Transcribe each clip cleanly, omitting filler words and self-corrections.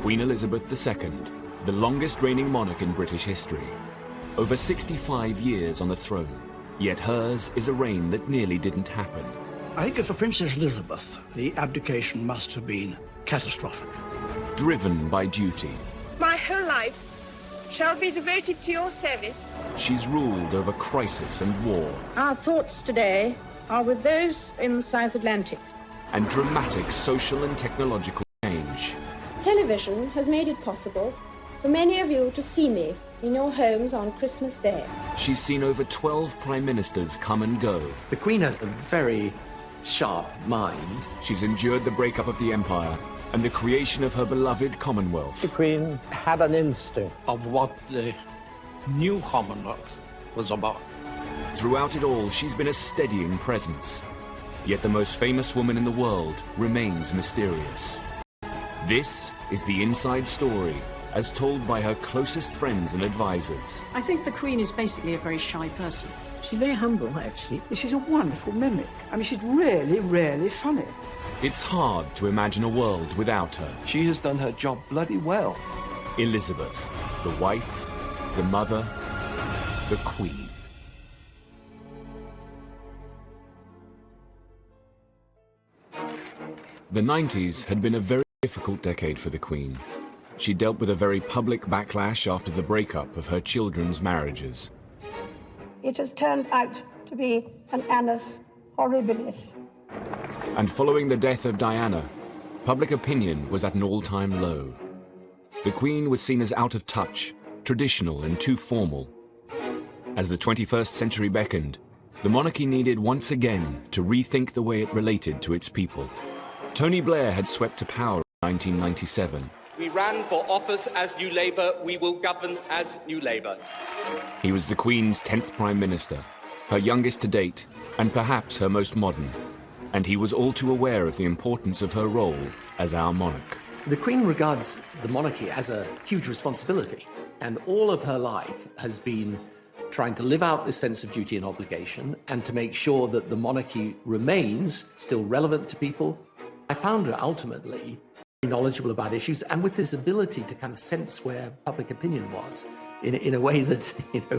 Queen Elizabeth II, the longest reigning monarch in British history. Over 65 years on the throne, yet hers is a reign that nearly didn't happen. I think for Princess Elizabeth, the abdication must have been catastrophic. Driven by duty, My whole life shall be devoted to your service. she's ruled over crisis and war, Our thoughts today are with those in the South Atlantic. and dramatic social and technological change. Television has made it possible for many of you to see me in your homes on Christmas Day. She's seen over 12 prime ministers come and go. The Queen has a very sharp mind. She's endured the breakup of the empire and the creation of her beloved Commonwealth. The Queen had an instinct Of what the new Commonwealth was about. Throughout it all, she's been a steadying presence. Yet the most famous woman in the world remains mysterious. This is the inside story, as told by her closest friends and advisors. I think the Queen is basically a very shy person. She's very humble, actually. She's a wonderful mimic. I mean, she's really, really funny. It's hard to imagine a world without her. She has done her job bloody well. Elizabeth, the wife, the mother, the Queen. The 90s had been a very difficult decade for the Queen. She dealt with a very public backlash after the breakup of her children's marriages. It has turned out to be an annus horribilis. And following the death of Diana, public opinion was at an all-time low. The Queen was seen as out of touch, traditional and too formal. As the 21st century beckoned, the monarchy needed once again to rethink the way it related to its people. Tony Blair had swept to power in 1997. We ran for office as New Labour, we will govern as New Labour. He was the Queen's 10th Prime Minister, her youngest to date, and perhaps her most modern. And he was all too aware of the importance of her role as our monarch. The Queen regards the monarchy as a huge responsibility, and all of her life has been trying to live out this sense of duty and obligation and to make sure that the monarchy remains still relevant to people. I found her ultimately knowledgeable about issues and with this ability to kind of sense where public opinion was in a way that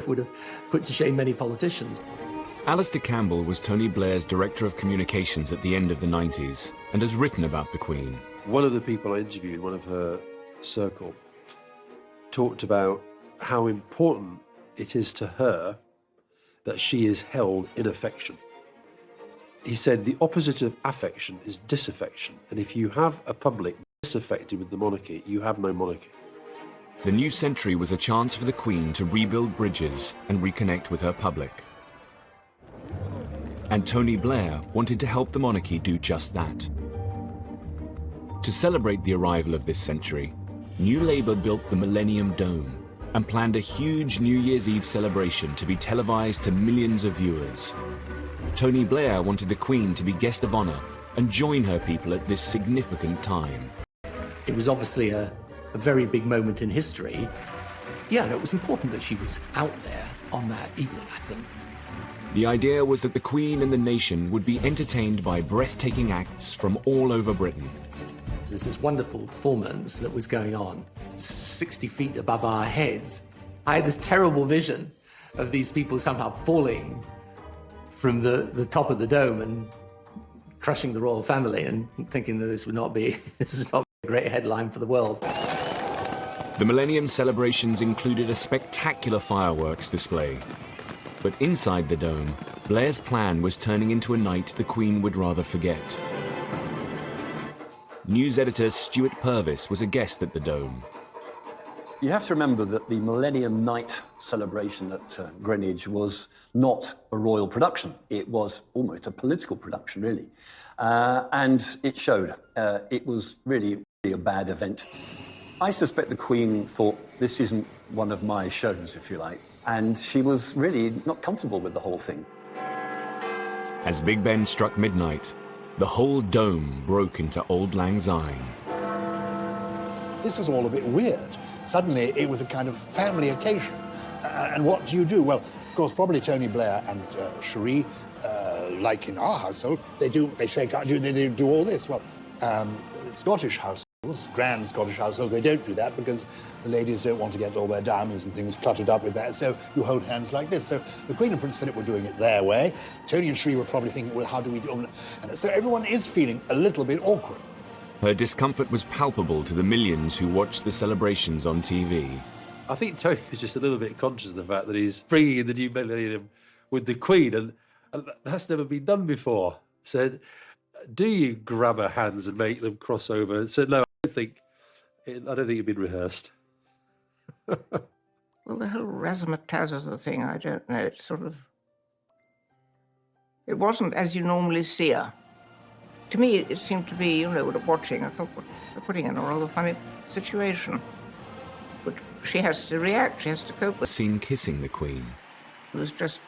would have put to shame many politicians. Alistair Campbell was Tony Blair's Director of Communications at the end of the 90s and has written about the Queen. One of the people I interviewed, one of her circle, talked about how important it is to her that she is held in affection. He said the opposite of affection is disaffection, and if you have a public disaffected with the monarchy, you have no monarchy. The new century was a chance for the Queen to rebuild bridges and reconnect with her public. And Tony Blair wanted to help the monarchy do just that. To celebrate the arrival of this century, New Labour built the Millennium Dome and planned a huge New Year's Eve celebration to be televised to millions of viewers. Tony Blair wanted the Queen to be guest of honour and join her people at this significant time. It was obviously a very big moment in history. Yeah, and it was important that she was out there on that evening, I think. The idea was that the Queen and the nation would be entertained by breathtaking acts from all over Britain. There's this wonderful performance that was going on 60 feet above our heads. I had this terrible vision of these people somehow falling from the top of the dome and crushing the royal family, and thinking that this is not a great headline for the world. The Millennium celebrations included a spectacular fireworks display. But inside the dome, Blair's plan was turning into a night the Queen would rather forget. News editor Stuart Purvis was a guest at the dome. You have to remember that the Millennium Night celebration at Greenwich was not a royal production. It was almost a political production, really. And it showed. It was really a bad event. I suspect the Queen thought, this isn't one of my shows, if you like. And she was really not comfortable with the whole thing. As Big Ben struck midnight, the whole dome broke into Auld Lang Syne. This was all a bit weird. Suddenly, it was a kind of family occasion. And what do you do? Well, of course, probably Tony Blair and Cherie, like in our household, they do all this. Well, Scottish household, households, grand Scottish households, they don't do that because the ladies don't want to get all their diamonds and things cluttered up with that, so you hold hands like this. So the Queen and Prince Philip were doing it their way. Tony and Sri were probably thinking, well, how do we do it? And so everyone is feeling a little bit awkward. Her discomfort was palpable to the millions who watched the celebrations on TV. I think Tony was just a little bit conscious of the fact that he's bringing in the new millennium with the Queen, and that's never been done before. So, do you grab her hands and make them cross over? And said, no, I don't think it'd been rehearsed. Well, the whole razzmatazz thing, I don't know. It's sort of... It wasn't as you normally see her. To me, it seemed to be, watching, I thought, they're putting in a rather funny situation. But she has to react, she has to cope with it. Seen kissing the Queen. It was just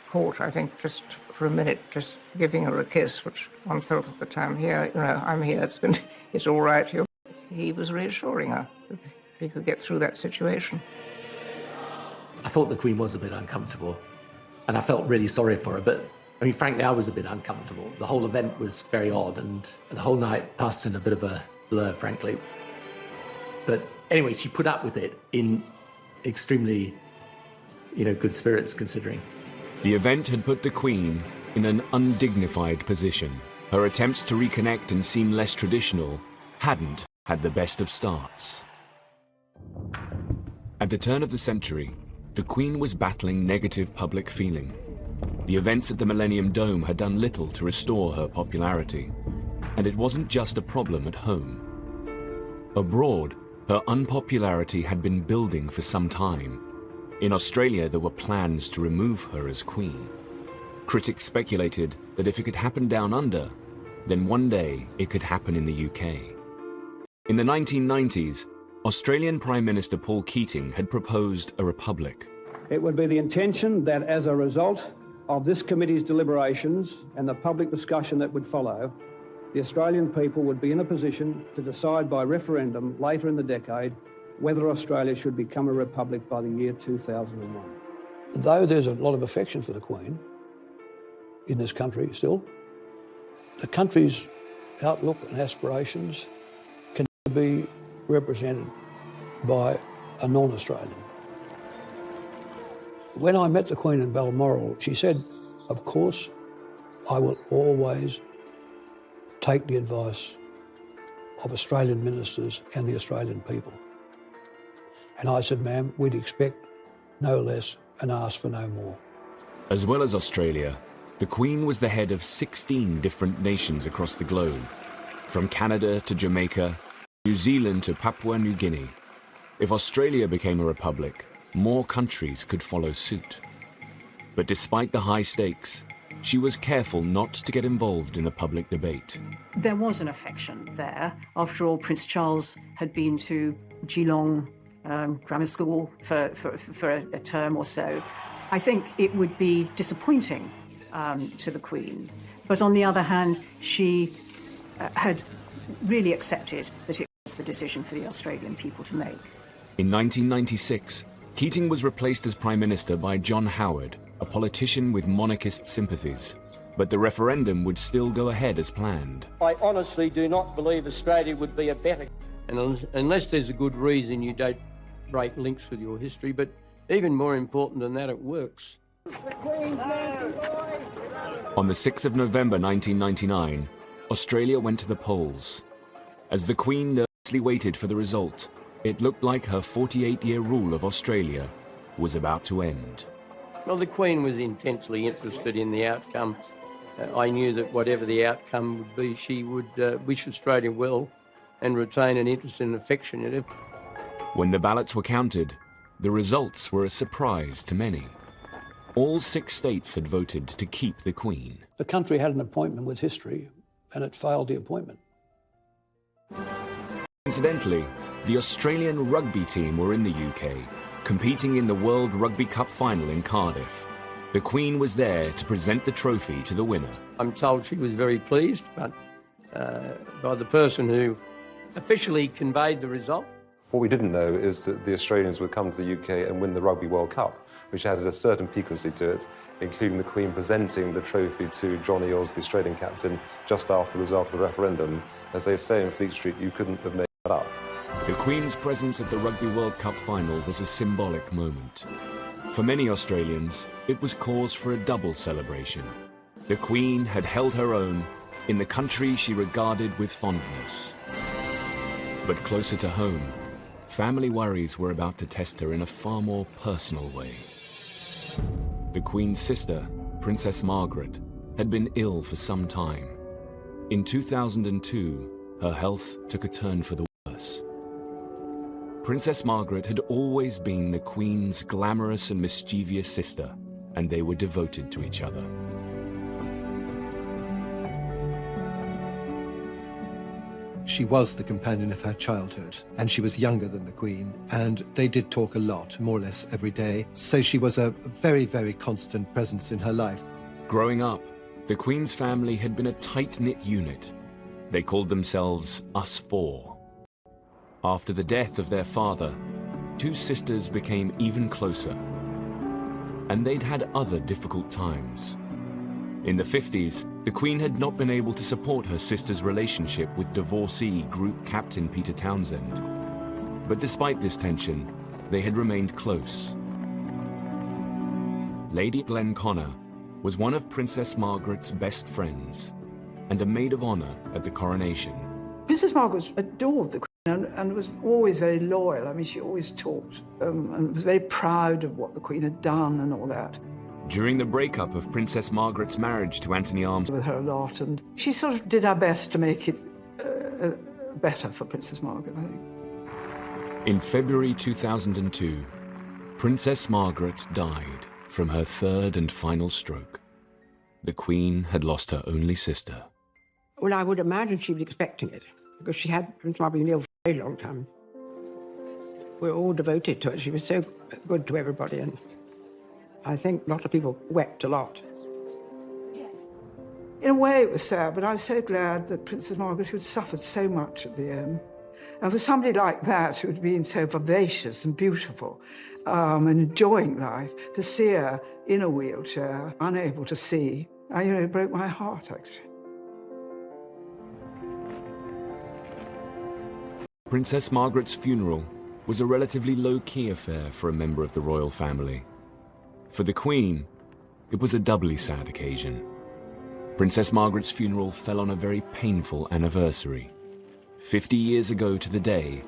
caught, I think, just for a minute, just giving her a kiss, which one felt at the time, here, I'm here, it's all right. He was reassuring her that he could get through that situation. I thought the Queen was a bit uncomfortable, and I felt really sorry for her, but I mean, frankly, I was a bit uncomfortable. The whole event was very odd, and the whole night passed in a bit of a blur, frankly. But anyway, she put up with it in extremely, good spirits, considering. The event had put the Queen in an undignified position. Her attempts to reconnect and seem less traditional hadn't had the best of starts. At the turn of the century, the Queen was battling negative public feeling. The events at the Millennium Dome had done little to restore her popularity, and it wasn't just a problem at home. Abroad, her unpopularity had been building for some time. In Australia, there were plans to remove her as Queen. Critics speculated that if it could happen down under, then one day it could happen in the UK. In the 1990s, Australian Prime Minister Paul Keating had proposed a republic. It would be the intention that as a result of this committee's deliberations and the public discussion that would follow, the Australian people would be in a position to decide by referendum later in the decade whether Australia should become a republic by the year 2001. Though there's a lot of affection for the Queen in this country still, the country's outlook and aspirations can be represented by a non-Australian. When I met the Queen in Balmoral, she said, of course, I will always take the advice of Australian ministers and the Australian people. And I said, ma'am, we'd expect no less and ask for no more. As well as Australia, the Queen was the head of 16 different nations across the globe, from Canada to Jamaica, New Zealand to Papua New Guinea. If Australia became a republic, more countries could follow suit. But despite the high stakes, she was careful not to get involved in the public debate. There was an affection there. After all, Prince Charles had been to Geelong Grammar School for a term or so. I think it would be disappointing to the Queen. But on the other hand, she had really accepted that it was the decision for the Australian people to make. In 1996, Keating was replaced as Prime Minister by John Howard, a politician with monarchist sympathies. But the referendum would still go ahead as planned. I honestly do not believe Australia would be a better... And unless there's a good reason, you don't break links with your history, but even more important than that, it works. On the 6th of November 1999, Australia went to the polls. As the Queen nervously waited for the result, it looked like her 48-year rule of Australia was about to end. Well, the Queen was intensely interested in the outcome. I knew that whatever the outcome would be, she would wish Australia well and retain an interest and affection in it. When the ballots were counted, the results were a surprise to many. All 6 states had voted to keep the Queen. The country had an appointment with history, and it failed the appointment. Incidentally, the Australian rugby team were in the UK, competing in the World Rugby Cup final in Cardiff. The Queen was there to present the trophy to the winner. I'm told she was very pleased, but by the person who officially conveyed the result. What we didn't know is that the Australians would come to the UK and win the Rugby World Cup, which added a certain piquancy to it, including the Queen presenting the trophy to John Eales, the Australian captain, just after the result of the referendum. As they say in Fleet Street, you couldn't have made that up. The Queen's presence at the Rugby World Cup final was a symbolic moment. For many Australians, it was cause for a double celebration. The Queen had held her own in the country she regarded with fondness. But closer to home, family worries were about to test her in a far more personal way. The Queen's sister, Princess Margaret, had been ill for some time. In 2002, her health took a turn for the worse. Princess Margaret had always been the Queen's glamorous and mischievous sister, and they were devoted to each other. She was the companion of her childhood, and she was younger than the Queen, and they did talk a lot, more or less every day, so she was a very, very constant presence in her life. Growing up, the Queen's family had been a tight-knit unit. They called themselves Us Four. After the death of their father, two sisters became even closer, and they'd had other difficult times. In the 50s, the Queen had not been able to support her sister's relationship with divorcee Group Captain Peter Townsend. But despite this tension, they had remained close. Lady Glenconner was one of Princess Margaret's best friends and a maid of honor at the coronation. Princess Margaret adored the Queen and was always very loyal. I mean, she always talked and was very proud of what the Queen had done and all that. During the breakup of Princess Margaret's marriage to Anthony Armstrong, with her a lot, and she sort of did her best to make it better for Princess Margaret, I think. In February 2002, Princess Margaret died from her third and final stroke. The Queen had lost her only sister. Well, I would imagine she was expecting it, because she had Princess Margaret been ill for a very long time. We're all devoted to her. She was so good to everybody, and I think a lot of people wept a lot. In a way, it was sad, but I was so glad that Princess Margaret, who had suffered so much at the end, and for somebody like that who had been so vivacious and beautiful and enjoying life, to see her in a wheelchair, unable to see, it broke my heart, actually. Princess Margaret's funeral was a relatively low-key affair for a member of the royal family. For the Queen, it was a doubly sad occasion. Princess Margaret's funeral fell on a very painful anniversary. 50 years ago to the day,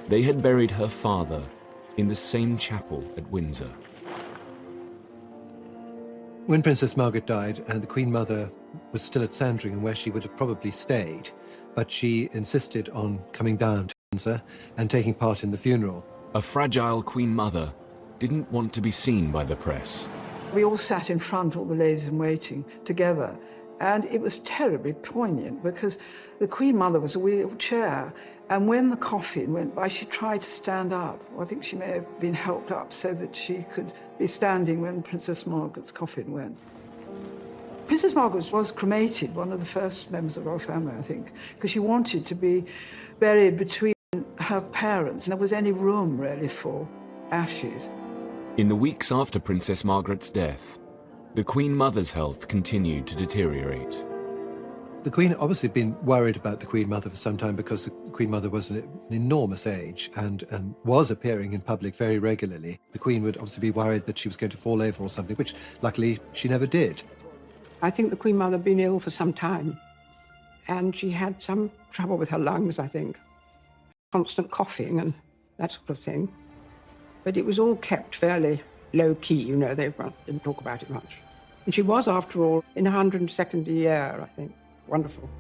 they had buried her father in the same chapel at Windsor. When Princess Margaret died, and the Queen Mother was still at Sandringham, where she would have probably stayed, but she insisted on coming down to Windsor and taking part in the funeral. A fragile Queen Mother didn't want to be seen by the press. We all sat in front, all the ladies in waiting, together. And it was terribly poignant because the Queen Mother was a wheelchair. And when the coffin went by, she tried to stand up. I think she may have been helped up so that she could be standing when Princess Margaret's coffin went. Princess Margaret was cremated, one of the first members of our family, I think, because she wanted to be buried between her parents. And there was any room, really, for ashes. In the weeks after Princess Margaret's death, the Queen Mother's health continued to deteriorate. The Queen had obviously been worried about the Queen Mother for some time because the Queen Mother was an enormous age and was appearing in public very regularly. The Queen would obviously be worried that she was going to fall over or something, which luckily she never did. I think the Queen Mother had been ill for some time, and she had some trouble with her lungs, I think. Constant coughing and that sort of thing. But it was all kept fairly low-key, they didn't talk about it much. And she was, after all, in her 102nd year, I think. Wonderful.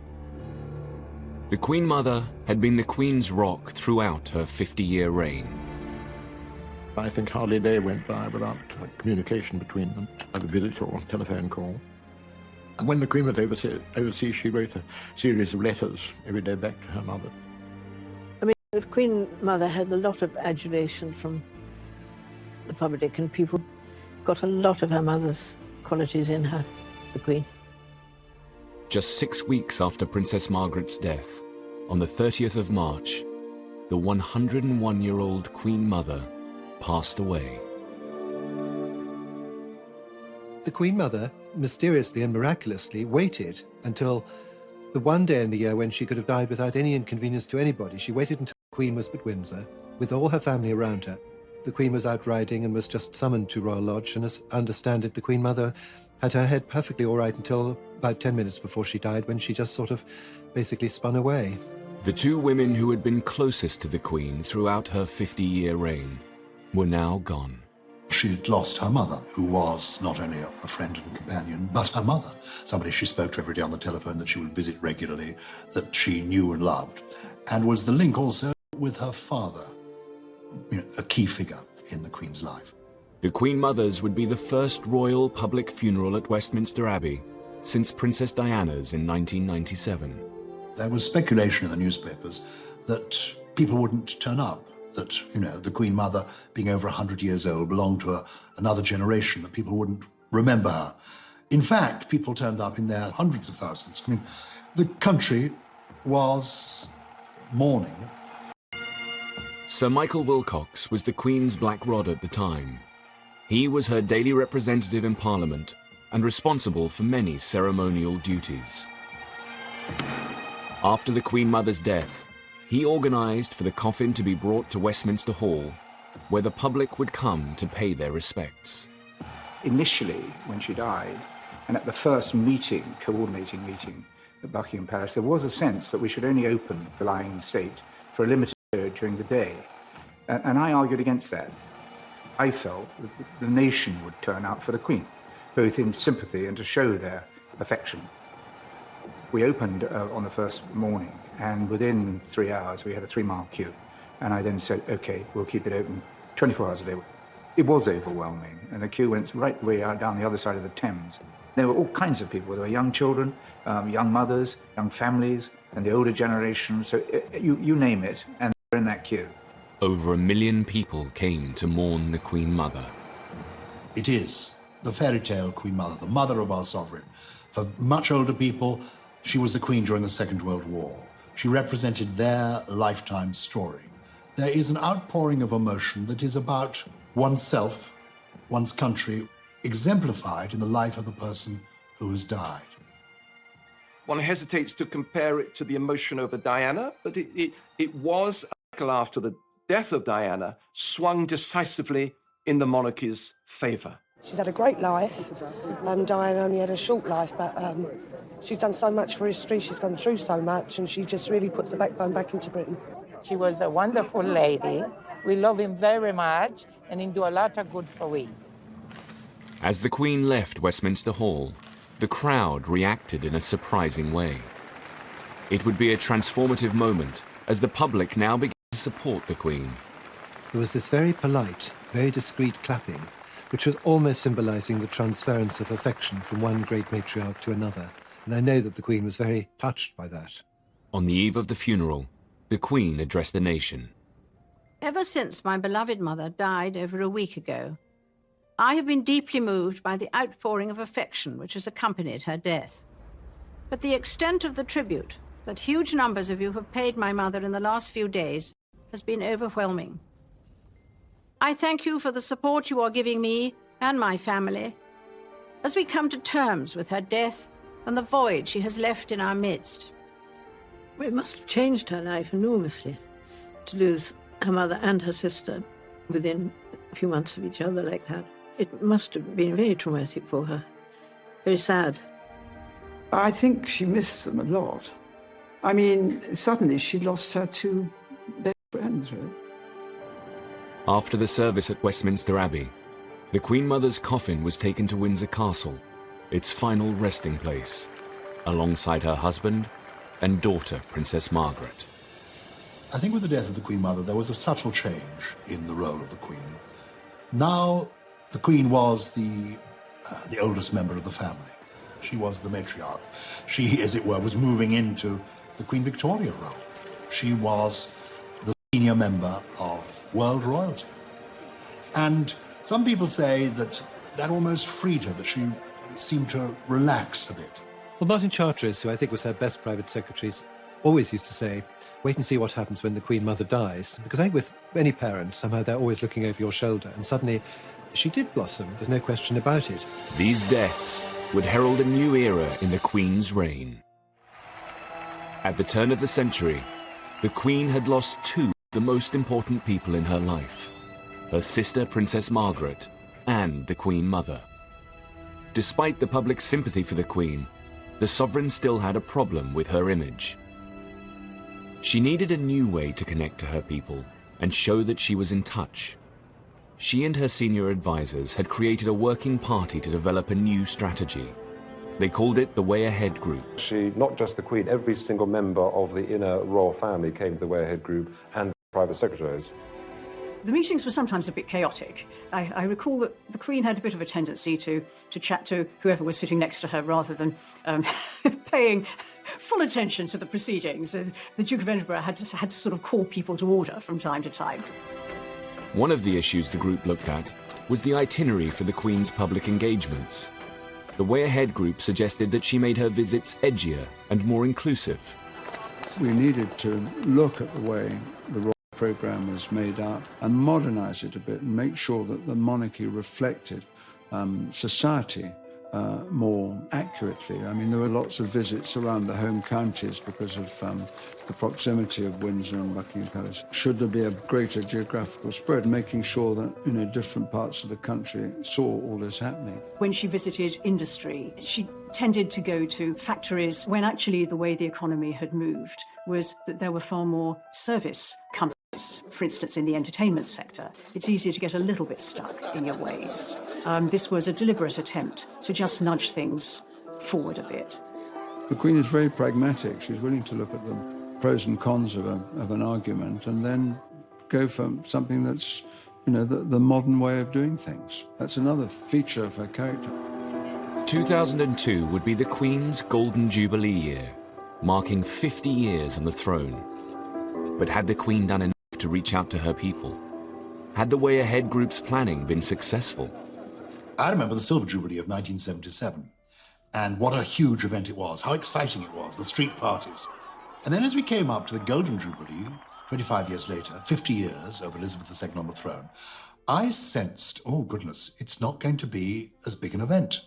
The Queen Mother had been the Queen's rock throughout her 50-year reign. I think hardly a day went by without communication between them, either visit or telephone call. And when the Queen was overseas, she wrote a series of letters every day back to her mother. I mean, the Queen Mother had a lot of adulation from the public, and people got a lot of her mother's qualities in her, the Queen. Just 6 weeks after Princess Margaret's death, on the 30th of March, the 101-year-old Queen Mother passed away. The Queen Mother, mysteriously and miraculously, waited until the one day in the year when she could have died without any inconvenience to anybody. She waited until the Queen was at Windsor, with all her family around her. The Queen was out riding and was just summoned to Royal Lodge, and as I understand it, the Queen Mother had her head perfectly all right until about 10 minutes before she died, when she just sort of basically spun away. The two women who had been closest to the Queen throughout her 50-year reign were now gone. She'd lost her mother, who was not only a friend and companion, but her mother, somebody she spoke to every day on the telephone, that she would visit regularly, that she knew and loved, and was the link also with her father, a key figure in the Queen's life. The Queen Mother's would be the first royal public funeral at Westminster Abbey since Princess Diana's in 1997. There was speculation in the newspapers that people wouldn't turn up, that, the Queen Mother, being over 100 years old, belonged to another generation, that people wouldn't remember her. In fact, people turned up in their hundreds of thousands. I mean, the country was mourning. Sir Michael Wilcox was the Queen's black rod at the time. He was her daily representative in Parliament and responsible for many ceremonial duties. After the Queen Mother's death, he organised for the coffin to be brought to Westminster Hall, where the public would come to pay their respects. Initially, when she died, and at the first coordinating meeting at Buckingham Palace, there was a sense that we should only open the lying in state for a limited period during the day. And I argued against that. I felt that the nation would turn out for the Queen, both in sympathy and to show their affection. We opened on the first morning, and within 3 hours we had a 3-mile queue. And I then said, OK, we'll keep it open 24 hours a day. It was overwhelming, and the queue went right the way out down the other side of the Thames. There were all kinds of people. There were young children, young mothers, young families, and the older generation. So you name it, and they're in that queue. Over 1 million people came to mourn the Queen Mother. It is the fairy tale Queen Mother, the mother of our sovereign. For much older people, she was the Queen during the Second World War. She represented their lifetime story. There is an outpouring of emotion that is about oneself, one's country, exemplified in the life of the person who has died. One hesitates to compare it to the emotion over Diana, but it was, after the death of Diana, swung decisively in the monarchy's favour. She's had a great life. Diana only had a short life, but she's done so much for history, she's gone through so much, and she just really puts the backbone back into Britain. She was a wonderful lady. We love him very much, and he do a lot of good for we. As the Queen left Westminster Hall, the crowd reacted in a surprising way. It would be a transformative moment as the public now began to support the Queen. There was this very polite, very discreet clapping, which was almost symbolising the transference of affection from one great matriarch to another, and I know that the Queen was very touched by that. On the eve of the funeral, the Queen addressed the nation. Ever since my beloved mother died over a week ago, I have been deeply moved by the outpouring of affection which has accompanied her death. But the extent of the tribute that huge numbers of you have paid my mother in the last few days has been overwhelming. I thank you for the support you are giving me and my family as we come to terms with her death and the void she has left in our midst. It must have changed her life enormously to lose her mother and her sister within a few months of each other like that. It must have been very traumatic for her, very sad. I think she missed them a lot. I mean, suddenly she lost her two best friends, really. After the service at Westminster Abbey, the Queen Mother's coffin was taken to Windsor Castle, its final resting place, alongside her husband and daughter, Princess Margaret. I think with the death of the Queen Mother, there was a subtle change in the role of the Queen. Now, the Queen was the oldest member of the family. She was the matriarch. She, as it were, was moving into the Queen Victoria role. She was the senior member of world royalty. And some people say that that almost freed her, that she seemed to relax a bit. Well, Martin Charteris, who I think was her best private secretary, always used to say, wait and see what happens when the Queen Mother dies. Because I think with any parent, somehow they're always looking over your shoulder. And suddenly, she did blossom. There's no question about it. These deaths would herald a new era in the Queen's reign. At the turn of the century, the Queen had lost two the most important people in her life, her sister Princess Margaret and the Queen Mother. Despite the public's sympathy for the Queen, the sovereign still had a problem with her image. She needed a new way to connect to her people and show that she was in touch. She and her senior advisors had created a working party to develop a new strategy. They called it the Way Ahead Group. She, not just the Queen, every single member of the inner royal family came to the Way Ahead Group and private secretaries. The meetings were sometimes a bit chaotic. I recall that the Queen had a bit of a tendency to chat to whoever was sitting next to her rather than paying full attention to the proceedings. The Duke of Edinburgh had to sort of call people to order from time to time. One of the issues the group looked at was the itinerary for the Queen's public engagements. The Way Ahead Group suggested that she made her visits edgier and more inclusive. We needed to look at the way the royal programme was made up and modernise it a bit and make sure that the monarchy reflected society more accurately. I mean, there were lots of visits around the home counties because of the proximity of Windsor and Buckingham Palace. Should there be a greater geographical spread, making sure that, different parts of the country saw all this happening. When she visited industry, she tended to go to factories when actually the way the economy had moved was that there were far more service companies. For instance, in the entertainment sector, it's easier to get a little bit stuck in your ways. This was a deliberate attempt to just nudge things forward a bit. The Queen is very pragmatic. She's willing to look at the pros and cons of an argument and then go for something that's, the modern way of doing things. That's another feature of her character. 2002 would be the Queen's Golden Jubilee year, marking 50 years on the throne. But had the Queen done enough to reach out to her people? Had the Way Ahead Group's planning been successful? I remember the Silver Jubilee of 1977, and what a huge event it was, how exciting it was, the street parties. And then as we came up to the Golden Jubilee, 25 years later, 50 years of Elizabeth II on the throne, I sensed, oh goodness, it's not going to be as big an event.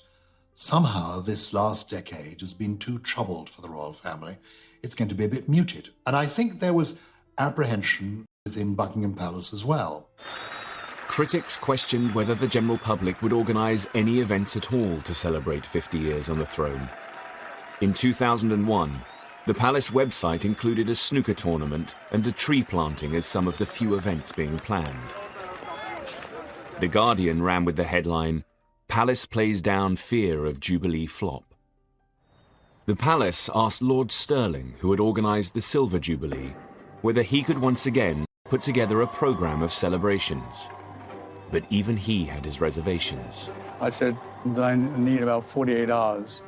Somehow this last decade has been too troubled for the royal family. It's going to be a bit muted. And I think there was apprehension within Buckingham Palace as well. Critics questioned whether the general public would organise any events at all to celebrate 50 years on the throne. In 2001, the palace website included a snooker tournament and a tree planting as some of the few events being planned. The Guardian ran with the headline, "Palace plays down fear of Jubilee flop." The palace asked Lord Stirling, who had organised the Silver Jubilee, whether he could once again put together a programme of celebrations. But even he had his reservations. I said that I need about 48 hours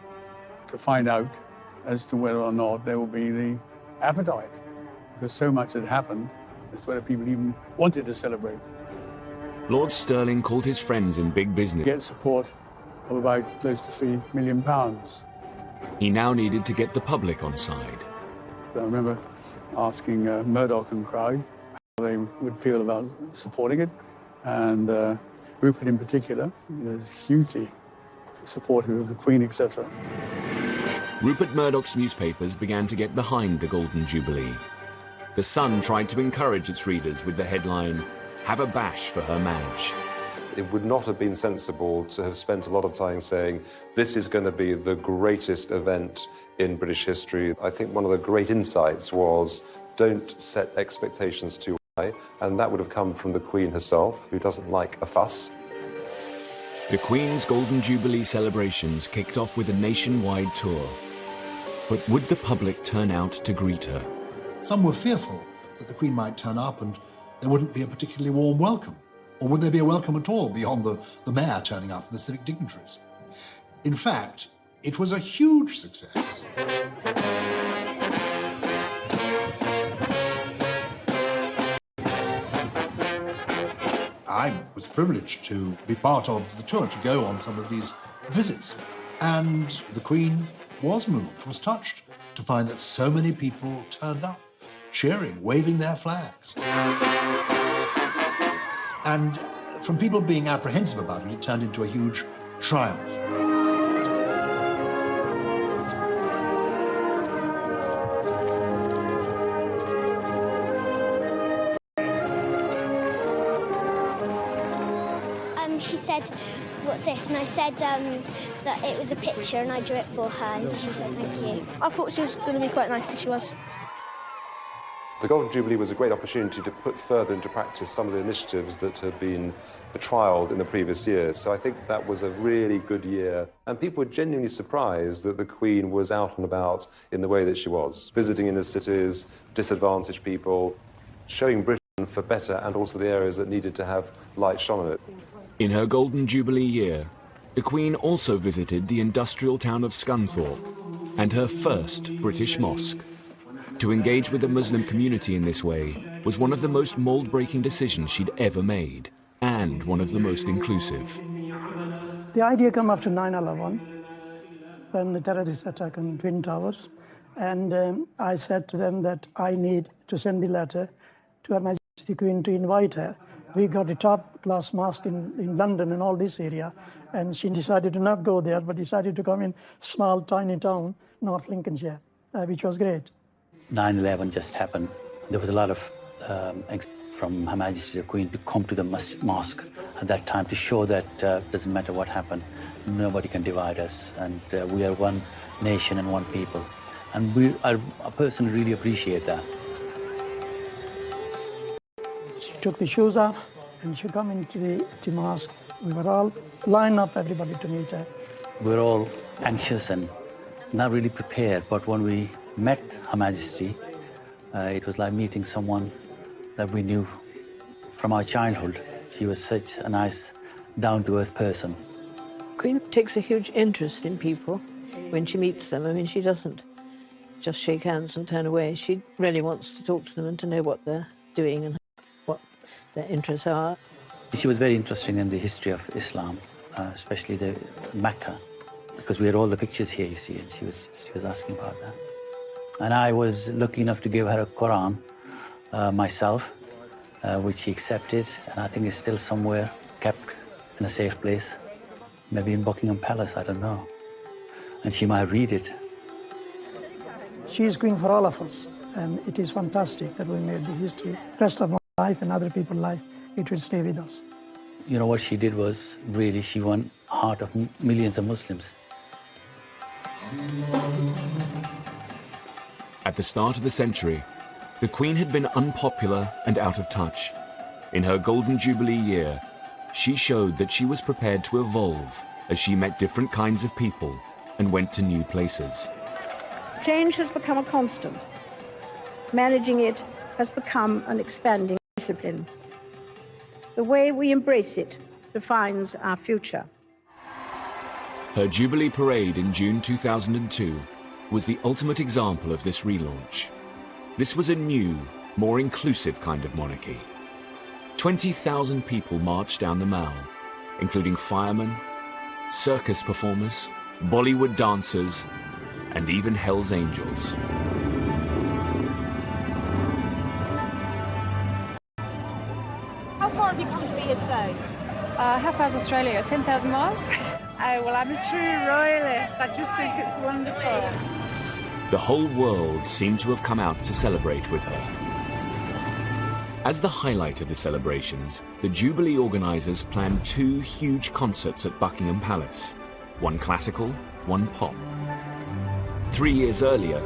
to find out as to whether or not there will be the appetite, because so much had happened, as whether people even wanted to celebrate. Lord Stirling called his friends in big business. Get support of about close to £3 million. He now needed to get the public on side. I remember asking Murdoch and crowd how they would feel about supporting it, and Rupert in particular was hugely supportive of the Queen, etc. Rupert Murdoch's newspapers began to get behind the Golden Jubilee. The Sun tried to encourage its readers with the headline, "Have a bash for Her Madge." It would not have been sensible to have spent a lot of time saying, this is going to be the greatest event in British history. I think one of the great insights was, don't set expectations too high, and that would have come from the Queen herself, who doesn't like a fuss. The Queen's Golden Jubilee celebrations kicked off with a nationwide tour. But would the public turn out to greet her? Some were fearful that the Queen might turn up and there wouldn't be a particularly warm welcome. Or would there be a welcome at all beyond the mayor turning up and the civic dignitaries? In fact, it was a huge success. I was privileged to be part of the tour, to go on some of these visits. And the Queen was moved, was touched to find that so many people turned up, cheering, waving their flags. And from people being apprehensive about it, it turned into a huge triumph. she said, "What's this?" And I said that it was a picture and I drew it for her, and she said thank you. I thought she was going to be quite nice, and she was. The Golden Jubilee was a great opportunity to put further into practice some of the initiatives that had been trialled in the previous years. So I think that was a really good year. And people were genuinely surprised that the Queen was out and about in the way that she was, visiting inner cities, disadvantaged people, showing Britain for better and also the areas that needed to have light shone on it. In her Golden Jubilee year, the Queen also visited the industrial town of Scunthorpe and her first British mosque. To engage with the Muslim community in this way was one of the most mould-breaking decisions she'd ever made, and one of the most inclusive. The idea came after 9/11, when the terrorist attack on Twin Towers, and I said to them that I need to send the letter to Her Majesty the Queen to invite her. We got a top-class mosque in London and all this area, and she decided to not go there, but decided to come in small, tiny town, North Lincolnshire, which was great. 9/11 just happened. There was a lot of from Her Majesty the Queen to come to the mosque at that time to show that doesn't matter what happened, nobody can divide us, and we are one nation and one people. And I personally really appreciate that. She took the shoes off and she came into the mosque. We were all lined up, everybody, to meet her. We were all anxious and not really prepared, but when we met Her Majesty, it was like meeting someone that we knew from our childhood. She was such a nice, down-to-earth person. Queen takes a huge interest in people when she meets them. I mean, she doesn't just shake hands and turn away. She really wants to talk to them and to know what they're doing and what their interests are. She was very interested in the history of Islam, especially the Mecca, because we had all the pictures here, you see, and she was asking about that. And I was lucky enough to give her a Quran myself, which she accepted, and I think it's still somewhere kept in a safe place, maybe in Buckingham Palace, I don't know. And she might read it. She is Queen for all of us, and it is fantastic that we made the history. Rest of my life and other people's life, it will stay with us. You know, what she did was really, she won the heart of millions of Muslims. At the start of the century, the Queen had been unpopular and out of touch. In her Golden Jubilee year, she showed that she was prepared to evolve as she met different kinds of people and went to new places. Change has become a constant. Managing it has become an expanding discipline. The way we embrace it defines our future. Her Jubilee Parade in June 2002 was the ultimate example of this relaunch. This was a new, more inclusive kind of monarchy. 20,000 people marched down the Mall, including firemen, circus performers, Bollywood dancers, and even Hell's Angels. How far have you come to be here today? How far is Australia? 10,000 miles? Oh, well, I'm a true royalist. I just think it's wonderful. The whole world seemed to have come out to celebrate with her. As the highlight of the celebrations, the Jubilee organisers planned 2 huge concerts at Buckingham Palace, one classical, one pop. 3 years earlier,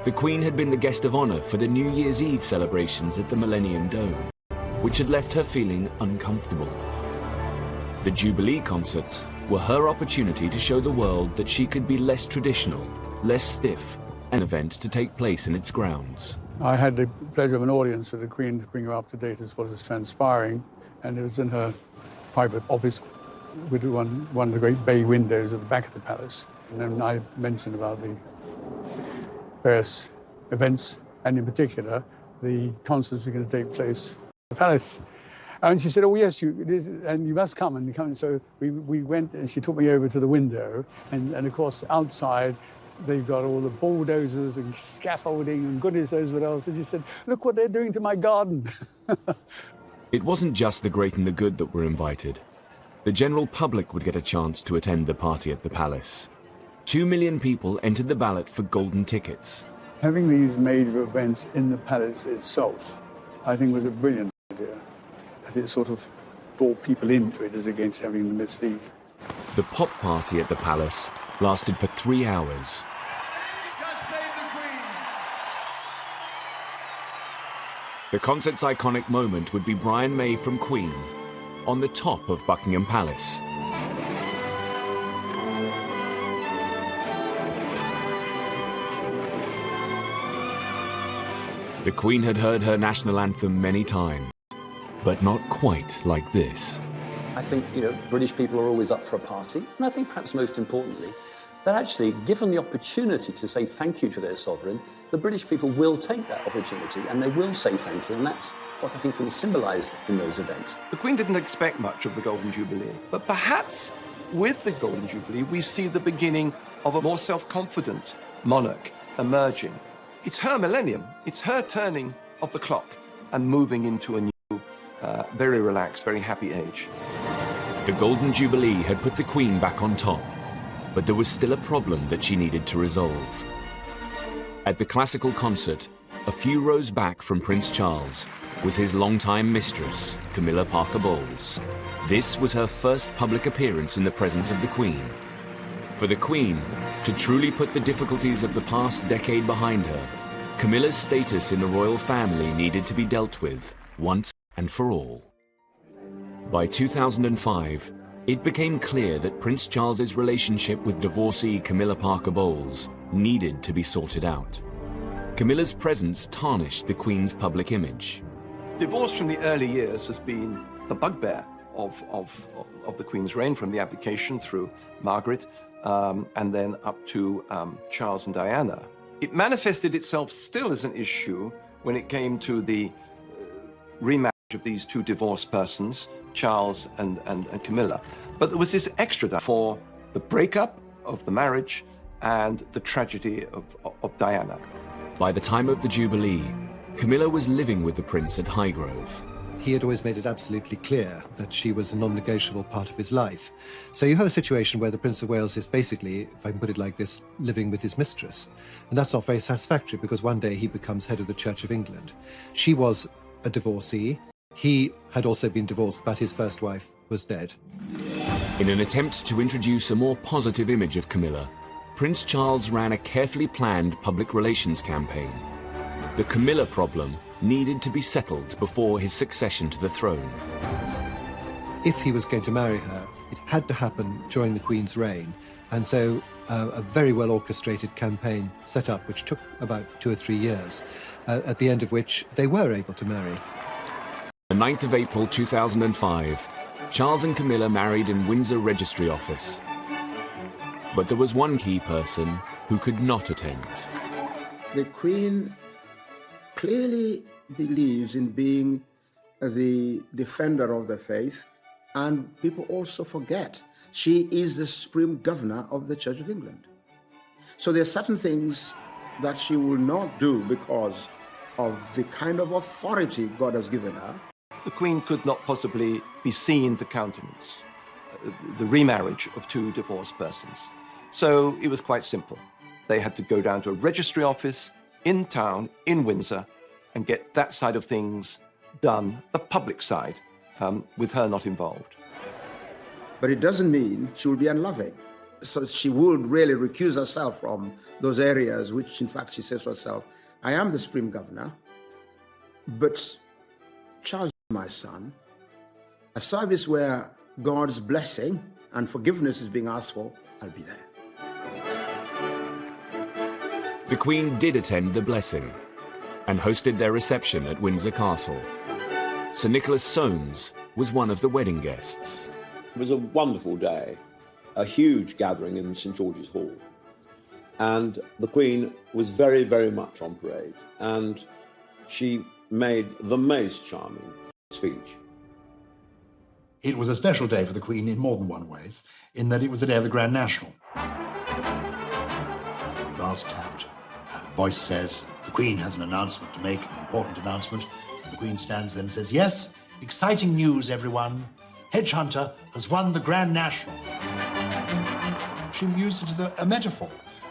the Queen had been the guest of honour for the New Year's Eve celebrations at the Millennium Dome, which had left her feeling uncomfortable. The Jubilee concerts were her opportunity to show the world that she could be less traditional, less stiff, an event to take place in its grounds. I had the pleasure of an audience with the Queen to bring her up to date as what was transpiring, and it was in her private office with one of the great bay windows at the back of the palace. And then I mentioned about the various events, and in particular, the concerts were going to take place at the palace. And she said, "Oh, yes, you must come." And come. So we went, and she took me over to the window, and of course, outside, they've got all the bulldozers and scaffolding and goodness knows what else. And she said, "Look what they're doing to my garden." It wasn't just the great and the good that were invited. The general public would get a chance to attend the party at the palace. 2 million people entered the ballot for golden tickets. Having these major events in the palace itself, I think, was a brilliant idea. As it sort of draw people into it as against having the mystique. The pop party at the palace lasted for 3 hours. The concert's iconic moment would be Brian May from Queen on the top of Buckingham Palace. The Queen had heard her national anthem many times, but not quite like this. I think, British people are always up for a party, and I think perhaps most importantly, that actually, given the opportunity to say thank you to their sovereign, the British people will take that opportunity and they will say thank you, and that's what I think was symbolised in those events. The Queen didn't expect much of the Golden Jubilee, but perhaps with the Golden Jubilee we see the beginning of a more self-confident monarch emerging. It's her millennium, it's her turning of the clock and moving into a new, very relaxed, very happy age. The Golden Jubilee had put the Queen back on top, but there was still a problem that she needed to resolve. At the classical concert, a few rows back from Prince Charles, was his longtime mistress, Camilla Parker Bowles. This was her first public appearance in the presence of the Queen. For the Queen to truly put the difficulties of the past decade behind her, Camilla's status in the royal family needed to be dealt with once and for all. By 2005, it became clear that Prince Charles's relationship with divorcee Camilla Parker Bowles needed to be sorted out. Camilla's presence tarnished the Queen's public image. Divorce from the early years has been the bugbear of the Queen's reign, from the abdication through Margaret and then up to Charles and Diana. It manifested itself still as an issue when it came to the remarriage of these two divorced persons, Charles and Camilla. But there was this extra for the breakup of the marriage and the tragedy of Diana. By the time of the Jubilee, Camilla was living with the Prince at Highgrove. He had always made it absolutely clear that she was a non-negotiable part of his life. So you have a situation where the Prince of Wales is basically, if I can put it like this, living with his mistress. And that's not very satisfactory, because one day he becomes head of the Church of England. She was a divorcee. He had also been divorced, but his first wife was dead. In an attempt to introduce a more positive image of Camilla, Prince Charles ran a carefully planned public relations campaign. The Camilla problem needed to be settled before his succession to the throne. If he was going to marry her, it had to happen during the Queen's reign, and so a very well orchestrated campaign set up, which took about 2 or 3 years, at the end of which they were able to marry. The 9th of April 2005, Charles and Camilla married in Windsor Registry Office. But there was one key person who could not attend. The Queen clearly believes in being the defender of the faith, and people also forget she is the supreme governor of the Church of England. So there are certain things that she will not do because of the kind of authority God has given her. The Queen could not possibly be seen to countenance the remarriage of two divorced persons. So it was quite simple. They had to go down to a registry office in town, in Windsor, and get that side of things done, the public side, with her not involved. But it doesn't mean she will be unloving. So she would really recuse herself from those areas which, in fact, she says to herself, I am the supreme governor, but Charles, my son, a service where God's blessing and forgiveness is being asked for, I'll be there. The Queen did attend the blessing and hosted their reception at Windsor Castle. Sir Nicholas Soames was one of the wedding guests. It was a wonderful day, a huge gathering in St George's Hall. And the Queen was very, very much on parade. And she made the most charming speech. It was a special day for the Queen in more than one ways, in that it was the day of the Grand National. Brass tapped. Voice says, the Queen has an announcement to make, an important announcement. And the Queen stands there and says, yes, exciting news, everyone. Hedgehunter has won the Grand National. She used it as a metaphor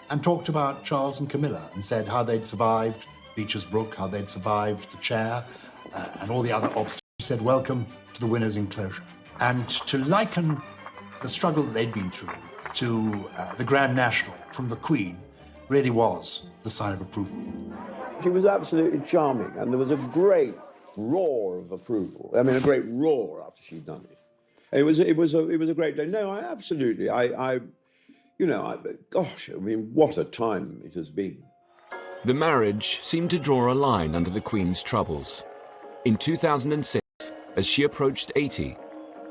and talked about Charles and Camilla and said how they'd survived Beecher's Brook, how they'd survived the chair and all the other obstacles. She said, welcome to the winner's enclosure. And to liken the struggle that they'd been through to the Grand National from the Queen really was the sign of approval. She was absolutely charming, and there was a great roar of approval. I mean, a great roar after she'd done it. It was a great day. No, gosh, I mean, what a time it has been. The marriage seemed to draw a line under the Queen's troubles. In 2006, as she approached 80,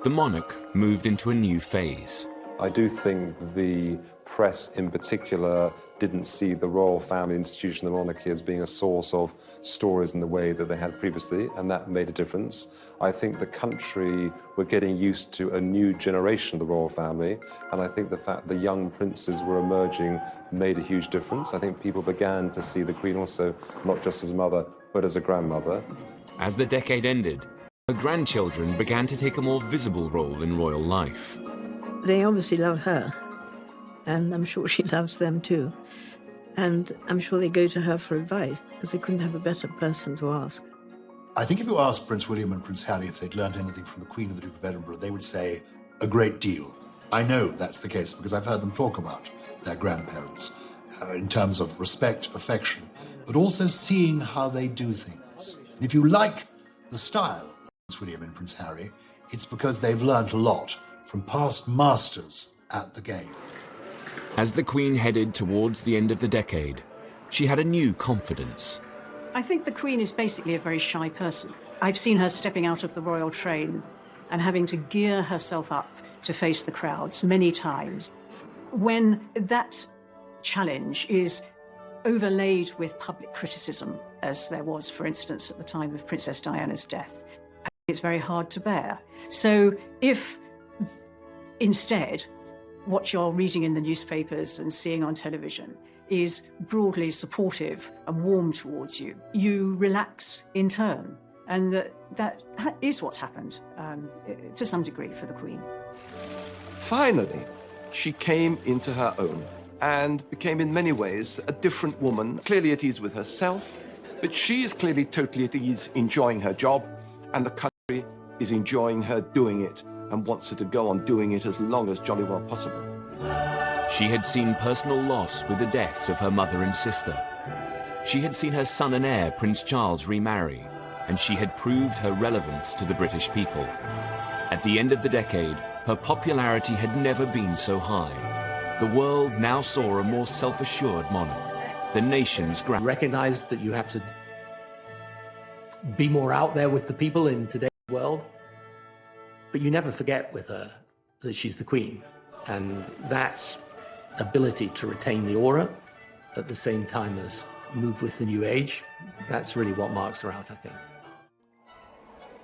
the monarch moved into a new phase. I do think the press in particular didn't see the royal family institution, the monarchy, as being a source of stories in the way that they had previously, and that made a difference. I think the country were getting used to a new generation of the royal family, and I think the fact the young princes were emerging made a huge difference. I think people began to see the Queen also not just as a mother, but as a grandmother. As the decade ended, her grandchildren began to take a more visible role in royal life. They obviously love her, and I'm sure she loves them too. And I'm sure they go to her for advice, because they couldn't have a better person to ask. I think if you asked Prince William and Prince Harry if they'd learned anything from the Queen and the Duke of Edinburgh, they would say a great deal. I know that's the case because I've heard them talk about their grandparents in terms of respect, affection, but also seeing how they do things. And if you like the style of Prince William and Prince Harry, it's because they've learned a lot from past masters at the game. As the Queen headed towards the end of the decade, she had a new confidence. I think the Queen is basically a very shy person. I've seen her stepping out of the royal train and having to gear herself up to face the crowds many times. When that challenge is overlaid with public criticism, as there was, for instance, at the time of Princess Diana's death, I think it's very hard to bear. So if instead what you're reading in the newspapers and seeing on television is broadly supportive and warm towards you, you relax in turn. And that is what's happened to some degree for the Queen. Finally, she came into her own and became in many ways a different woman, clearly at ease with herself, but she is clearly totally at ease enjoying her job, and the country is enjoying her doing it and wants her to go on doing it as long as jolly well possible. She had seen personal loss with the deaths of her mother and sister. She had seen her son and heir, Prince Charles, remarry, and she had proved her relevance to the British people. At the end of the decade, her popularity had never been so high. The world now saw a more self-assured monarch, the nation's grand. Recognize that you have to be more out there with the people in today's world, but you never forget with her that she's the Queen, and that ability to retain the aura at the same time as move with the new age, that's really what marks her out, I think.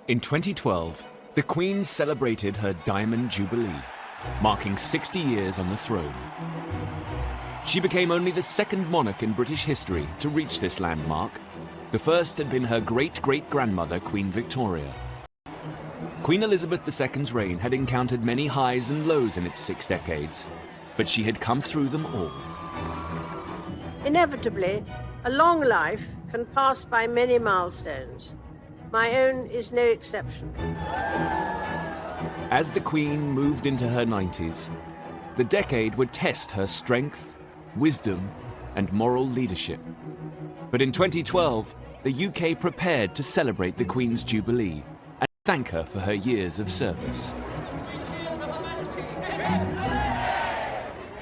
In 2012, the Queen celebrated her Diamond Jubilee, marking 60 years on the throne. She became only the second monarch in British history to reach this landmark. The first had been her great-great-grandmother, Queen Victoria. Queen Elizabeth II's reign had encountered many highs and lows in its 6 decades, but she had come through them all. Inevitably, a long life can pass by many milestones. My own is no exception. As the Queen moved into her 90s, the decade would test her strength, wisdom, and moral leadership. But in 2012, the UK prepared to celebrate the Queen's Jubilee and thank her for her years of service.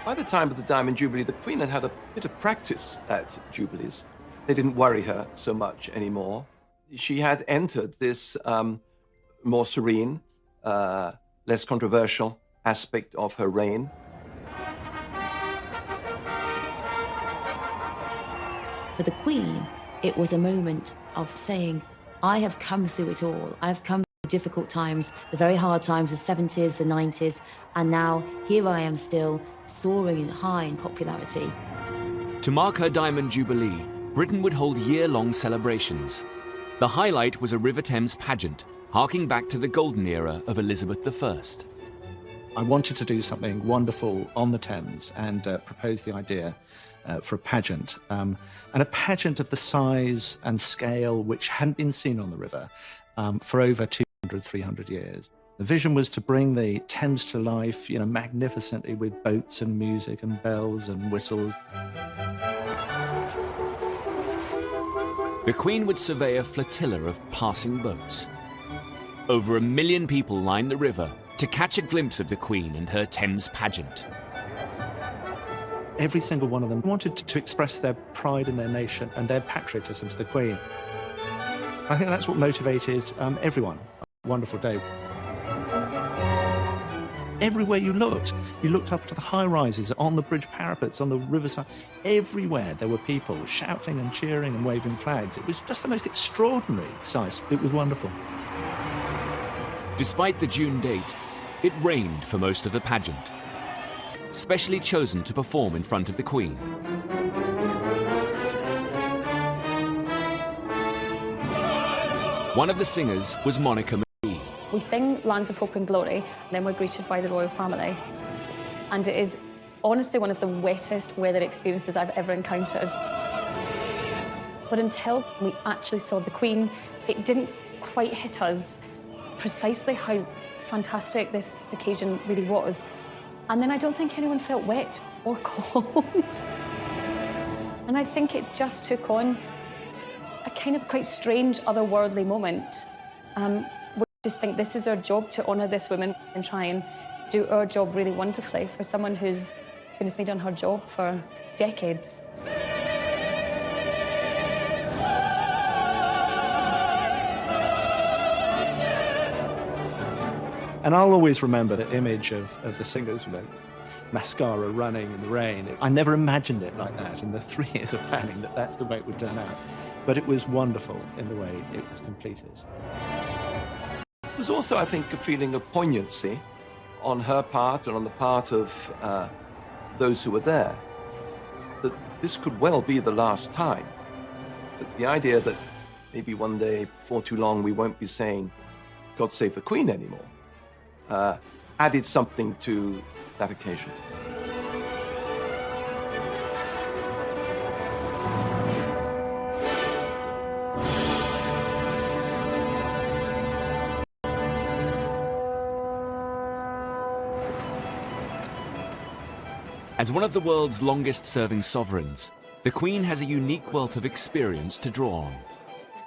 By the time of the Diamond Jubilee, the Queen had had a bit of practice at Jubilees. They didn't worry her so much anymore. She had entered this more serene, less controversial aspect of her reign. For the Queen, it was a moment of saying, I have come through it all. I have come through difficult times, the very hard times, the 70s, the 90s, and now here I am still, soaring high in popularity. To mark her Diamond Jubilee, Britain would hold year-long celebrations. The highlight was a River Thames pageant, harking back to the golden era of Elizabeth I. I wanted to do something wonderful on the Thames and proposed the idea for a pageant, and a pageant of the size and scale which hadn't been seen on the river for over 200, 300 years. The vision was to bring the Thames to life, magnificently with boats and music and bells and whistles. The Queen would survey a flotilla of passing boats. Over 1 million people lined the river to catch a glimpse of the Queen and her Thames pageant. Every single one of them wanted to express their pride in their nation and their patriotism to the Queen. I think that's what motivated everyone. A wonderful day. Everywhere you looked up to the high-rises, on the bridge parapets, on the riverside. Everywhere there were people shouting and cheering and waving flags. It was just the most extraordinary sight. It was wonderful. Despite the June date, it rained for most of the pageant. Specially chosen to perform in front of the Queen. One of the singers was Monica McGee. We sing Land of Hope and Glory, and then we're greeted by the royal family. And it is honestly one of the wettest weather experiences I've ever encountered. But until we actually saw the Queen, it didn't quite hit us precisely how fantastic this occasion really was. And then I don't think anyone felt wet or cold. And I think it just took on a kind of quite strange, otherworldly moment. We just think this is our job, to honour this woman and try and do our job really wonderfully for someone who's been done her job for decades. And I'll always remember the image of the singers with mascara running in the rain. I never imagined it like that in the 3 years of planning, that's the way it would turn out. But it was wonderful in the way it was completed. There was also, I think, a feeling of poignancy on her part and on the part of those who were there, that this could well be the last time. That the idea that maybe one day, before too long, we won't be saying, God save the Queen anymore, added something to that occasion. As one of the world's longest-serving sovereigns, the Queen has a unique wealth of experience to draw on.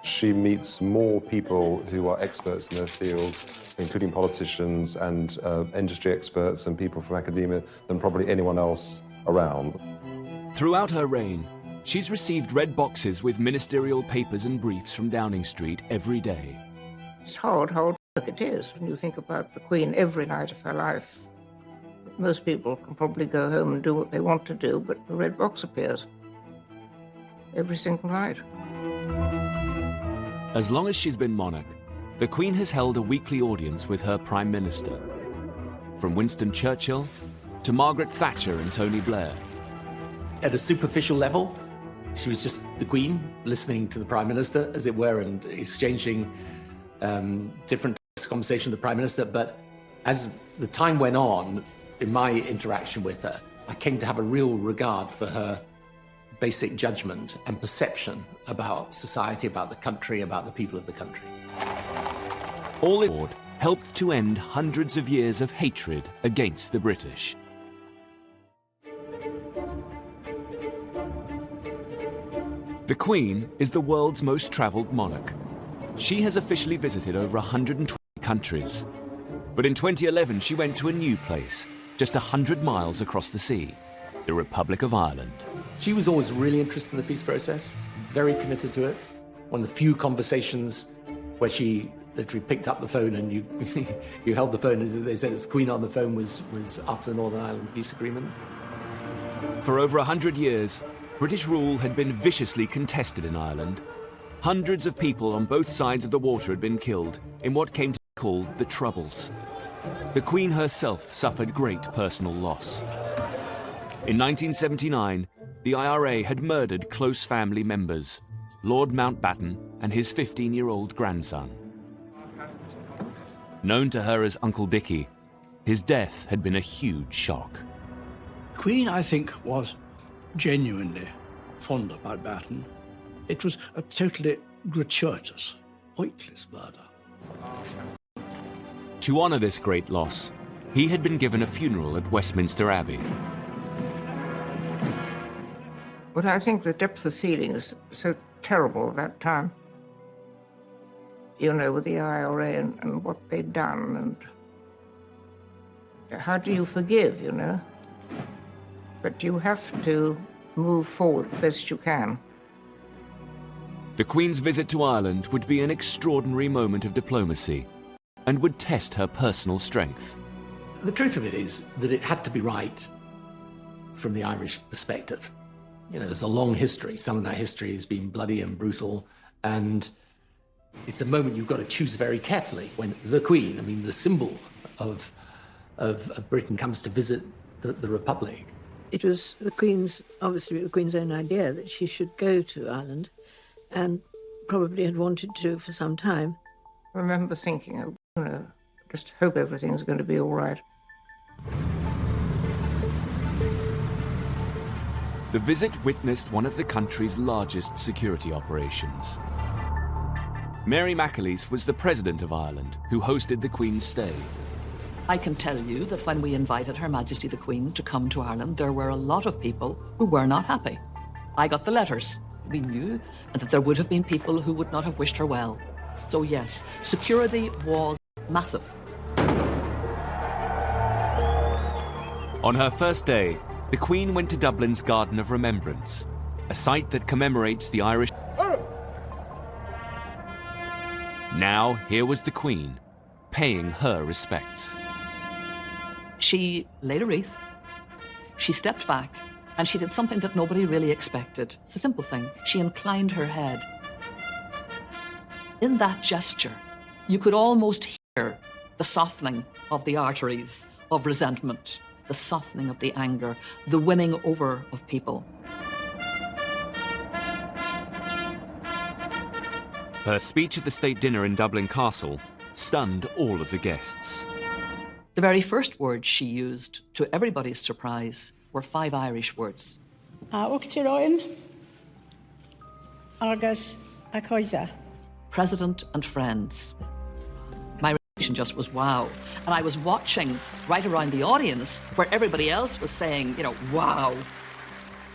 She meets more people who are experts in their field, including politicians and industry experts and people from academia, than probably anyone else around. Throughout her reign, she's received red boxes with ministerial papers and briefs from Downing Street every day. It's hard work it is when you think about the Queen every night of her life. Most people can probably go home and do what they want to do, but the red box appears every single night. As long as she's been monarch, the Queen has held a weekly audience with her Prime Minister. From Winston Churchill to Margaret Thatcher and Tony Blair. At a superficial level, she was just the Queen, listening to the Prime Minister, as it were, and exchanging different conversations with the Prime Minister. But as the time went on, in my interaction with her, I came to have a real regard for her basic judgment and perception about society, about the country, about the people of the country. All this helped to end hundreds of years of hatred against the British. The Queen is the world's most travelled monarch. She has officially visited over 120 countries. But in 2011, she went to a new place, just 100 miles across the sea, the Republic of Ireland. She was always really interested in the peace process, very committed to it. One of the few conversations where she literally picked up the phone and you held the phone, as they said, it's the Queen on the phone, was after the Northern Ireland Peace Agreement. For over 100 years, British rule had been viciously contested in Ireland. Hundreds of people on both sides of the water had been killed in what came to be called the Troubles. The Queen herself suffered great personal loss. In 1979, the IRA had murdered close family members, Lord Mountbatten and his 15-year-old grandson. Known to her as Uncle Dickie, his death had been a huge shock. The Queen, I think, was genuinely fond of Mountbatten. It was a totally gratuitous, pointless murder. To honour this great loss, he had been given a funeral at Westminster Abbey. But I think the depth of feeling is so terrible at that time. You know, with the IRA and what they'd done, and how do you forgive, you know? But you have to move forward best you can. The Queen's visit to Ireland would be an extraordinary moment of diplomacy and would test her personal strength. The truth of it is that it had to be right from the Irish perspective. You know, there's a long history. Some of that history has been bloody and brutal, and it's a moment you've got to choose very carefully when the Queen, I mean, the symbol of Britain, comes to visit the Republic. It was the Queen's, obviously the Queen's own idea that she should go to Ireland, and probably had wanted to for some time. I remember thinking, you know, just hope everything's going to be all right. The visit witnessed one of the country's largest security operations. Mary McAleese was the President of Ireland, who hosted the Queen's stay. I can tell you that when we invited Her Majesty the Queen to come to Ireland, there were a lot of people who were not happy. I got the letters. We knew that there would have been people who would not have wished her well. So yes, security was massive. On her first day, the Queen went to Dublin's Garden of Remembrance, a site that commemorates the Irish. Now, here was the Queen, paying her respects. She laid a wreath, she stepped back, and she did something that nobody really expected. It's a simple thing. She inclined her head. In that gesture, you could almost hear the softening of the arteries of resentment, the softening of the anger, the winning over of people. Her speech at the state dinner in Dublin Castle stunned all of the guests. The very first words she used, to everybody's surprise, were 5 Irish words. President and friends. My reaction just was wow. And I was watching right around the audience where everybody else was saying, you know, wow.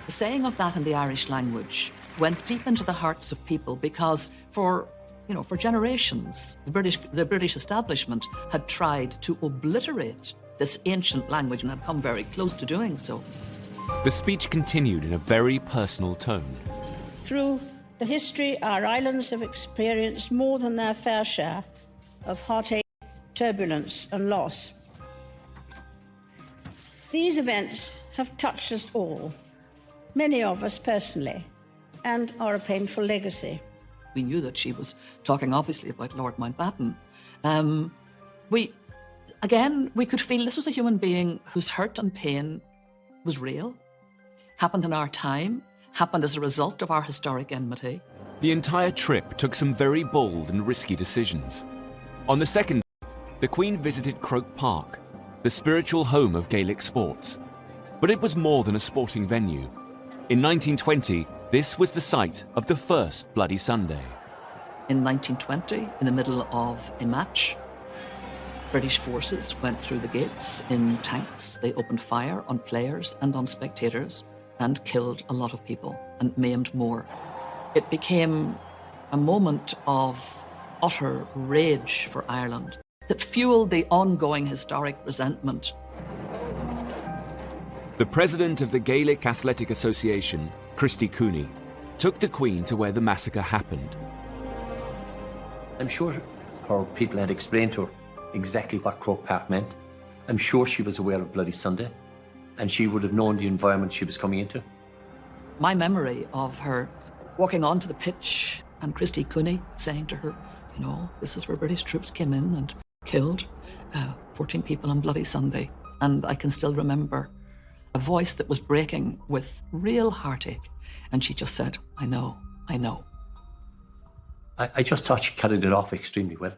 The saying of that in the Irish language went deep into the hearts of people because for generations, the British establishment had tried to obliterate this ancient language and had come very close to doing so. The speech continued in a very personal tone. Through the history, our islands have experienced more than their fair share of heartache, turbulence and loss. These events have touched us all, many of us personally, and are a painful legacy. We knew that she was talking obviously about Lord Mountbatten. We could feel this was a human being whose hurt and pain was real, happened in our time, happened as a result of our historic enmity. The entire trip took some very bold and risky decisions. On the second day, the Queen visited Croke Park, the spiritual home of Gaelic sports. But it was more than a sporting venue. In 1920, this was the site of the first Bloody Sunday. In 1920, in the middle of a match, British forces went through the gates in tanks. They opened fire on players and on spectators and killed a lot of people and maimed more. It became a moment of utter rage for Ireland that fueled the ongoing historic resentment. The president of the Gaelic Athletic Association, Christy Cooney, took the Queen to where the massacre happened. I'm sure her people had explained to her exactly what Croke Park meant. I'm sure she was aware of Bloody Sunday, and she would have known the environment she was coming into. My memory of her walking onto the pitch and Christy Cooney saying to her, you know, this is where British troops came in and killed 14 people on Bloody Sunday. And I can still remember a voice that was breaking with real heartache. And she just said, I know, I know. I just thought she carried it off extremely well.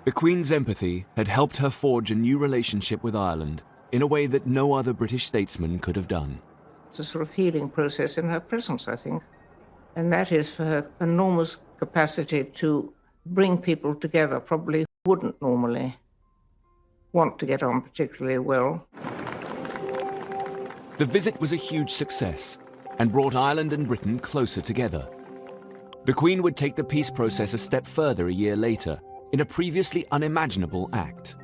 The Queen's empathy had helped her forge a new relationship with Ireland in a way that no other British statesman could have done. It's a sort of healing process in her presence, I think. And that is for her enormous capacity to bring people together, probably wouldn't normally want to get on particularly well. The visit was a huge success and brought Ireland and Britain closer together. The Queen would take the peace process a step further a year later in a previously unimaginable act.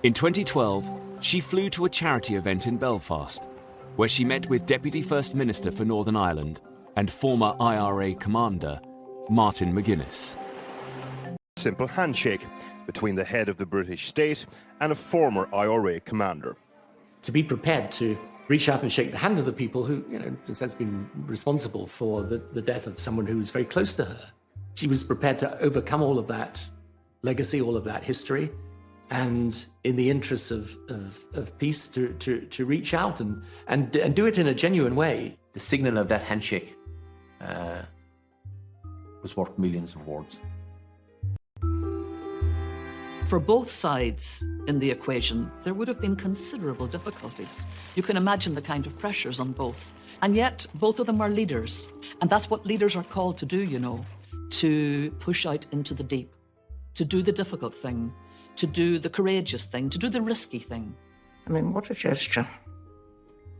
In 2012, she flew to a charity event in Belfast, where she met with Deputy First Minister for Northern Ireland and former IRA commander, Martin McGuinness. Simple handshake between the head of the British state and a former IRA commander. To be prepared to reach out and shake the hand of the people who, has been responsible for the death of someone who was very close to her. She was prepared to overcome all of that legacy, all of that history, and in the interests of peace, to reach out and do it in a genuine way. The signal of that handshake was worth millions of words. For both sides in the equation, there would have been considerable difficulties. You can imagine the kind of pressures on both. And yet, both of them are leaders. And that's what leaders are called to do, to push out into the deep, to do the difficult thing, to do the courageous thing, to do the risky thing. I mean, what a gesture.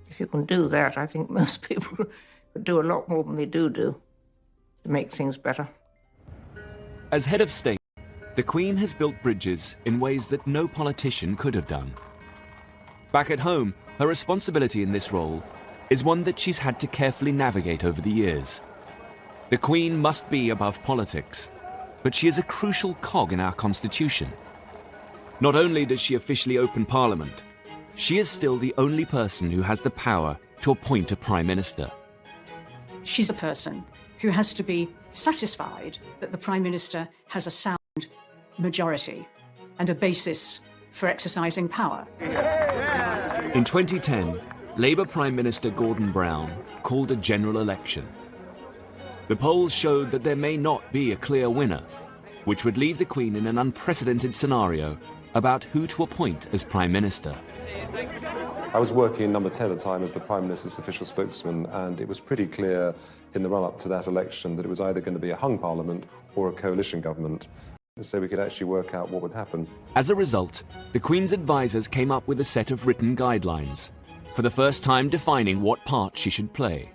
If you can do that, I think most people could do a lot more than they do to make things better. As head of state, the Queen has built bridges in ways that no politician could have done. Back at home, her responsibility in this role is one that she's had to carefully navigate over the years. The Queen must be above politics, but she is a crucial cog in our constitution. Not only does she officially open Parliament, she is still the only person who has the power to appoint a Prime Minister. She's a person who has to be satisfied that the Prime Minister has a sound majority and a basis for exercising power. In 2010, Labour Prime Minister Gordon Brown called a general election. The polls showed that there may not be a clear winner, which would leave the Queen in an unprecedented scenario about who to appoint as Prime Minister. I was working in Number 10 at the time as the Prime Minister's official spokesman, and it was pretty clear in the run-up to that election that it was either going to be a hung parliament or a coalition government, so we could actually work out what would happen. As a result, the Queen's advisers came up with a set of written guidelines, for the first time defining what part she should play.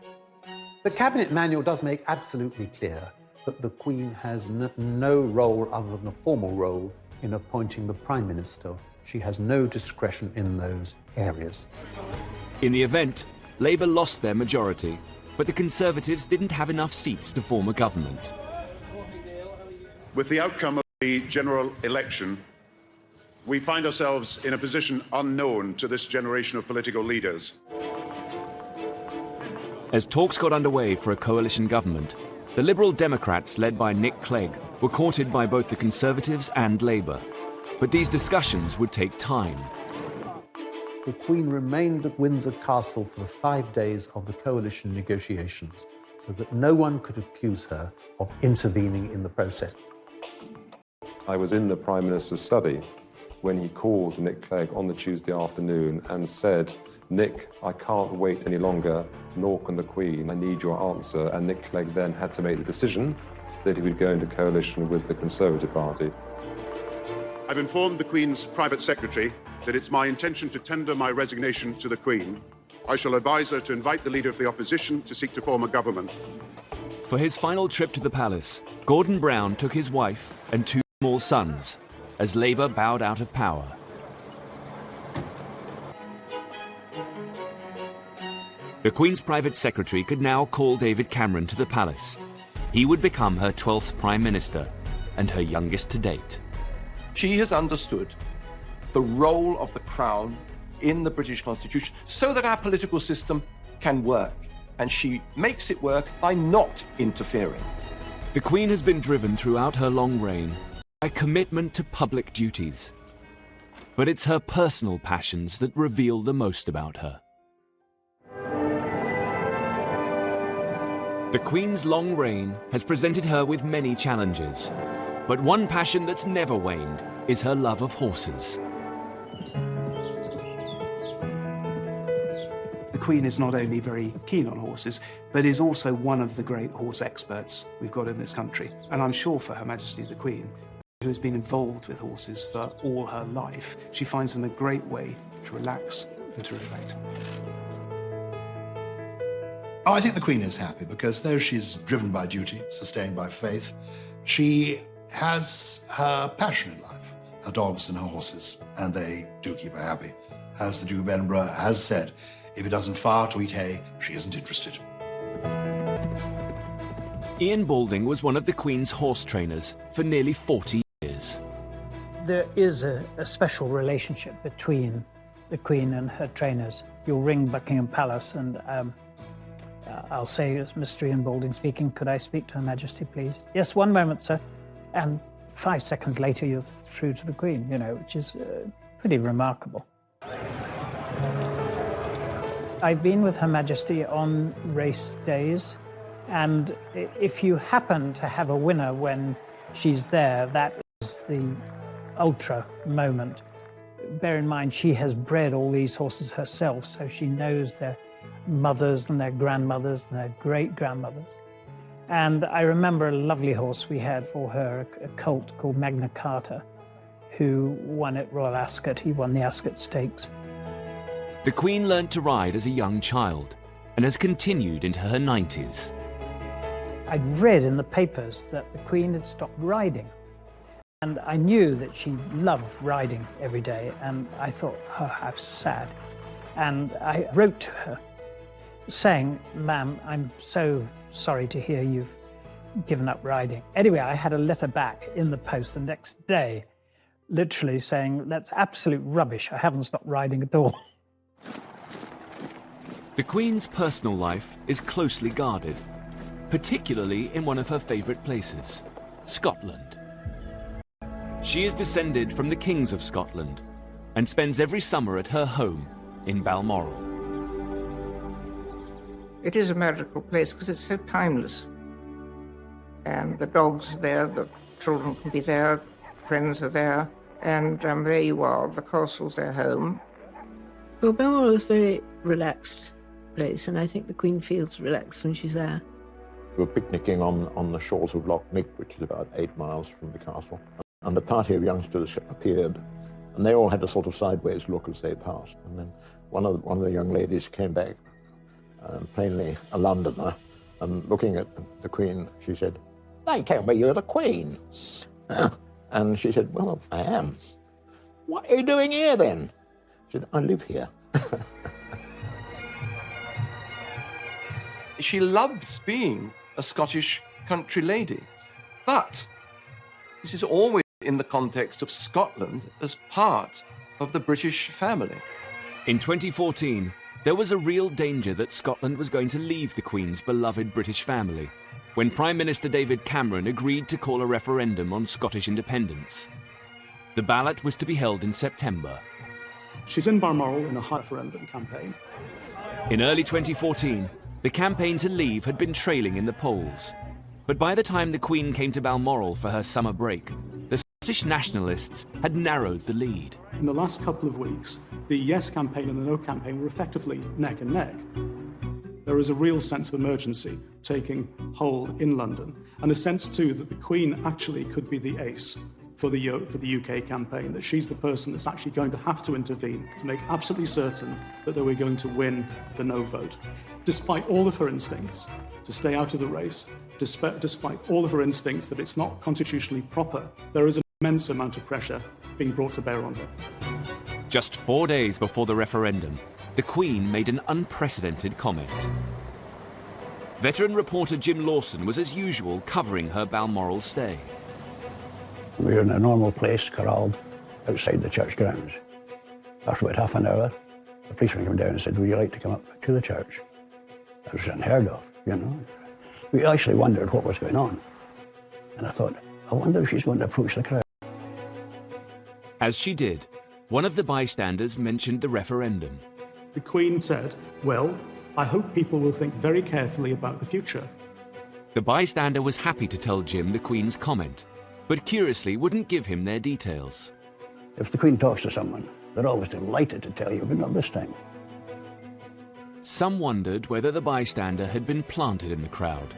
The Cabinet Manual does make absolutely clear that the Queen has no role other than a formal role in appointing the Prime Minister. She has no discretion in those areas. In the event, Labour lost their majority, but the Conservatives didn't have enough seats to form a government. With the outcome of the general election, we find ourselves in a position unknown to this generation of political leaders. As talks got underway for a coalition government, the Liberal Democrats, led by Nick Clegg, were courted by both the Conservatives and Labour. But these discussions would take time. The Queen remained at Windsor Castle for the 5 days of the coalition negotiations, so that no one could accuse her of intervening in the process. I was in the Prime Minister's study when he called Nick Clegg on the Tuesday afternoon and said, "Nick, I can't wait any longer, nor can the Queen. I need your answer." And Nick Clegg then had to make the decision that he would go into coalition with the Conservative Party. I've informed the Queen's private secretary that it's my intention to tender my resignation to the Queen. I shall advise her to invite the Leader of the Opposition to seek to form a government. For his final trip to the palace, Gordon Brown took his wife and 2 small sons, as Labour bowed out of power. The Queen's private secretary could now call David Cameron to the palace. He would become her 12th Prime Minister, and her youngest to date. She has understood the role of the Crown in the British Constitution so that our political system can work, and she makes it work by not interfering. The Queen has been driven throughout her long reign by commitment to public duties. But it's her personal passions that reveal the most about her. The Queen's long reign has presented her with many challenges, but one passion that's never waned is her love of horses. The Queen is not only very keen on horses, but is also one of the great horse experts we've got in this country. And I'm sure for Her Majesty the Queen, who has been involved with horses for all her life, she finds them a great way to relax and to reflect. Oh, I think the Queen is happy because though she's driven by duty, sustained by faith, she has her passion in life, her dogs and her horses, and they do keep her happy. As the Duke of Edinburgh has said, if it doesn't fire to eat hay, she isn't interested. Ian Balding was one of the Queen's horse trainers for nearly 40 years. There is a special relationship between the Queen and her trainers. You'll ring Buckingham Palace and I'll say, it's Mr. Ian Balding speaking, could I speak to Her Majesty, please? Yes, one moment, sir. And 5 seconds later, you're through to the Queen, you know, which is pretty remarkable. I've been with Her Majesty on race days, and if you happen to have a winner when she's there, that is the ultra moment. Bear in mind, she has bred all these horses herself, so she knows their mothers and their grandmothers and their great-grandmothers. And I remember a lovely horse we had for her, a colt called Magna Carta, who won at Royal Ascot. He won the Ascot Stakes. The Queen learned to ride as a young child and has continued into her 90s. I'd read in the papers that the Queen had stopped riding. And I knew that she loved riding every day, and I thought, oh, how sad. And I wrote to her saying, ma'am, I'm so sorry to hear you've given up riding. Anyway, I had a letter back in the post the next day, literally saying, that's absolute rubbish. I haven't stopped riding at all. The Queen's personal life is closely guarded, particularly in one of her favourite places, Scotland. She is descended from the Kings of Scotland and spends every summer at her home in Balmoral. It is a magical place because it's so timeless. And the dogs are there, the children can be there, friends are there, and there you are, the castle's their home. Well, Balmoral is a very relaxed place, and I think the Queen feels relaxed when she's there. We were picnicking on the shores of Loch Mick, which is about 8 miles from the castle, and a party of youngsters appeared, and they all had a sort of sideways look as they passed. And then one of the young ladies came back, plainly a Londoner, and looking at the Queen, she said, "They tell me you're the Queen." And she said, "Well, I am." "What are you doing here then?" She said, "I live here." She loves being a Scottish country lady, but this is always in the context of Scotland as part of the British family. In 2014, there was a real danger that Scotland was going to leave the Queen's beloved British family when Prime Minister David Cameron agreed to call a referendum on Scottish independence. The ballot was to be held in September. She's in Balmoral in a referendum campaign. In early 2014, the campaign to leave had been trailing in the polls. But by the time the Queen came to Balmoral for her summer break, the Scottish nationalists had narrowed the lead. In the last couple of weeks, the Yes campaign and the No campaign were effectively neck and neck. There is a real sense of emergency taking hold in London, and a sense too that the Queen actually could be the ace for the UK campaign, that she's the person that's actually going to have to intervene to make absolutely certain that they were going to win the No vote. Despite all of her instincts to stay out of the race, despite all of her instincts that it's not constitutionally proper, there is an immense amount of pressure being brought to bear on her. Just 4 days before the referendum, the Queen made an unprecedented comment. Veteran reporter Jim Lawson was as usual covering her Balmoral stay. We were in a normal place, corralled outside the church grounds. After about half an hour, the policeman came down and said, "Would you like to come up to the church?" That was unheard of, you know. We actually wondered what was going on. And I thought, I wonder if she's going to approach the crowd. As she did, one of the bystanders mentioned the referendum. The Queen said, "Well, I hope people will think very carefully about the future." The bystander was happy to tell Jim the Queen's comment, but curiously wouldn't give him their details. If the Queen talks to someone, they're always delighted to tell you, but not this time. Some wondered whether the bystander had been planted in the crowd.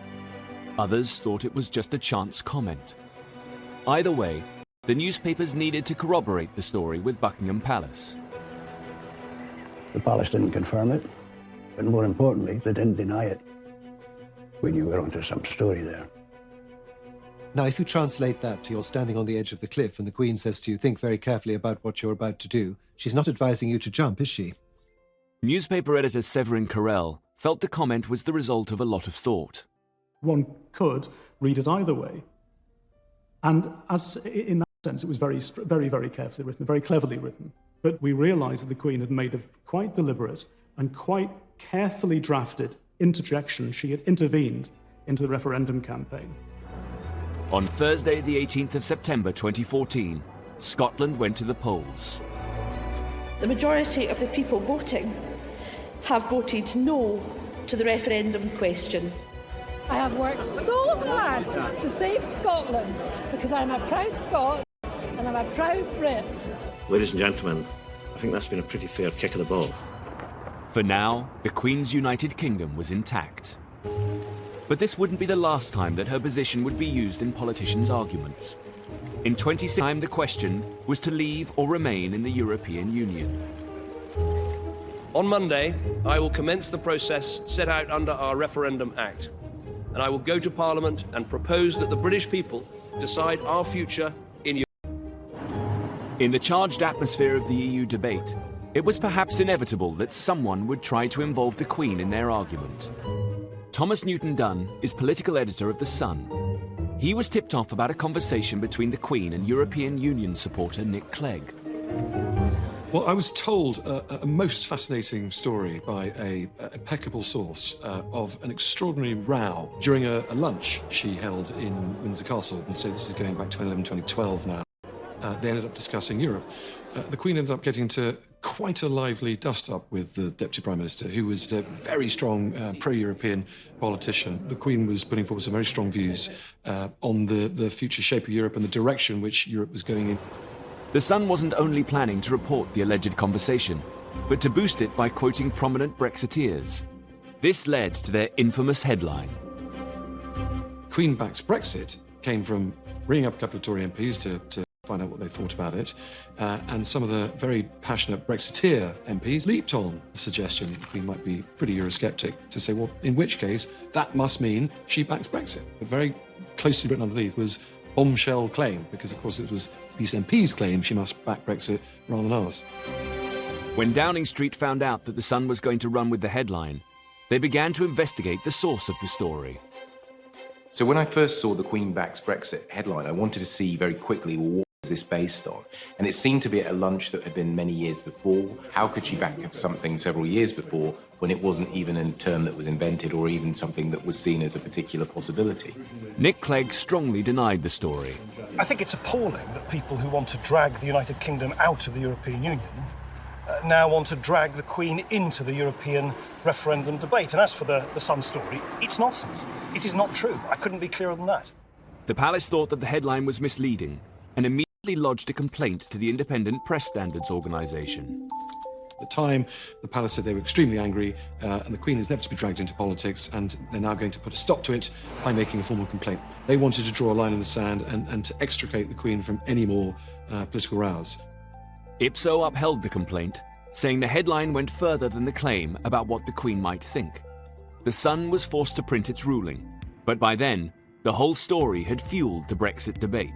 Others thought it was just a chance comment. Either way, the newspapers needed to corroborate the story with Buckingham Palace. The palace didn't confirm it, but more importantly, they didn't deny it. We knew we were onto some story there. Now, if you translate that to you're standing on the edge of the cliff and the Queen says to you, think very carefully about what you're about to do, she's not advising you to jump, is she? Newspaper editor Severin Carrel felt the comment was the result of a lot of thought. One could read it either way. And as in that sense, it was very, very carefully written, very cleverly written. But we realised that the Queen had made a quite deliberate and quite carefully drafted interjection. She had intervened into the referendum campaign. On Thursday, the 18th of September 2014, Scotland went to the polls. The majority of the people voting have voted no to the referendum question. I have worked so hard to save Scotland because I'm a proud Scot and I'm a proud Brit. Ladies and gentlemen, I think that's been a pretty fair kick of the ball. For now, the Queen's United Kingdom was intact. But this wouldn't be the last time that her position would be used in politicians' arguments. In 2016, the question was to leave or remain in the European Union. On Monday, I will commence the process set out under our Referendum Act, and I will go to Parliament and propose that the British people decide our future in Europe. In the charged atmosphere of the EU debate, it was perhaps inevitable that someone would try to involve the Queen in their argument. Thomas Newton Dunn is political editor of The Sun. He was tipped off about a conversation between the Queen and European Union supporter Nick Clegg. Well, I was told a most fascinating story by an impeccable source of an extraordinary row during a lunch she held in Windsor Castle. And so this is going back 2011, 2012 now. They ended up discussing Europe. The Queen ended up getting into quite a lively dust-up with the Deputy Prime Minister, who was a very strong pro-European politician. The Queen was putting forward some very strong views on the future shape of Europe and the direction which Europe was going in. The Sun wasn't only planning to report the alleged conversation, but to boost it by quoting prominent Brexiteers. This led to their infamous headline. Queen backs Brexit came from ringing up a couple of Tory MPs to find out what they thought about it, and some of the very passionate Brexiteer MPs leaped on the suggestion that the Queen might be pretty Eurosceptic to say, well, in which case, that must mean she backs Brexit. But very closely written underneath was bombshell claim, because, of course, it was these MPs' claim she must back Brexit rather than ours. When Downing Street found out that The Sun was going to run with the headline, they began to investigate the source of the story. So when I first saw the Queen backs Brexit headline, I wanted to see very quickly, well, what was this based on? And it seemed to be at a lunch that had been many years before. How could she back something several years before when it wasn't even a term that was invented or even something that was seen as a particular possibility? Nick Clegg strongly denied the story. I think it's appalling that people who want to drag the United Kingdom out of the European Union now want to drag the Queen into the European referendum debate. And as for the Sun story, it's nonsense. It is not true. I couldn't be clearer than that. The palace thought that the headline was misleading and immediately lodged a complaint to the Independent Press Standards Organisation. At the time, the palace said they were extremely angry, and the Queen is never to be dragged into politics, and they're now going to put a stop to it by making a formal complaint. They wanted to draw a line in the sand and to extricate the Queen from any more political rows. Ipso upheld the complaint, saying the headline went further than the claim about what the Queen might think. The Sun was forced to print its ruling, but by then, the whole story had fueled the Brexit debate.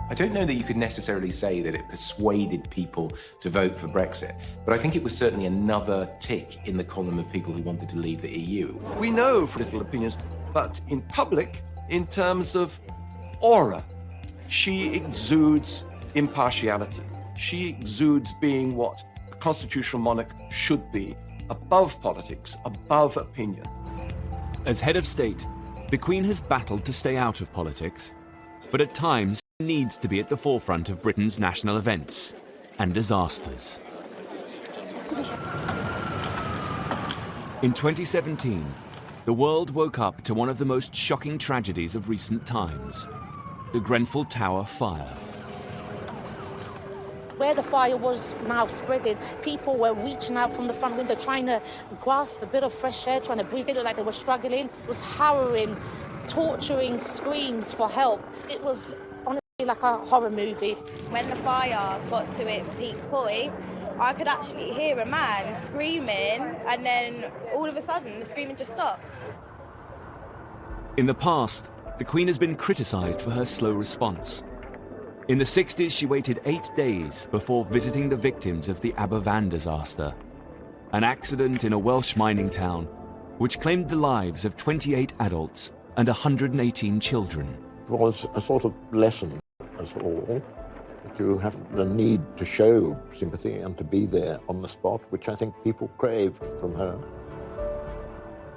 I don't know that you could necessarily say that it persuaded people to vote for Brexit, but I think it was certainly another tick in the column of people who wanted to leave the EU. We know political opinions, but in public, in terms of aura, she exudes impartiality. She exudes being what a constitutional monarch should be, above politics, above opinion. As head of state, the Queen has battled to stay out of politics, but at times needs to be at the forefront of Britain's national events and disasters. In 2017, the world woke up to one of the most shocking tragedies of recent times, the Grenfell Tower fire. Where the fire was now spreading, people were reaching out from the front window, trying to grasp a bit of fresh air, trying to breathe. It looked like they were struggling. It was harrowing, torturing screams for help. It was Like a horror movie. When the fire got to its peak point, I could actually hear a man screaming, and then all of a sudden the screaming just stopped. In the past, the Queen has been criticised for her slow response. In the 60s, she waited 8 days before visiting the victims of the Aberfan disaster, an accident in a Welsh mining town which claimed the lives of 28 adults and 118 children. It was a sort of lesson, as all, that you have the need to show sympathy and to be there on the spot, which I think people craved from her.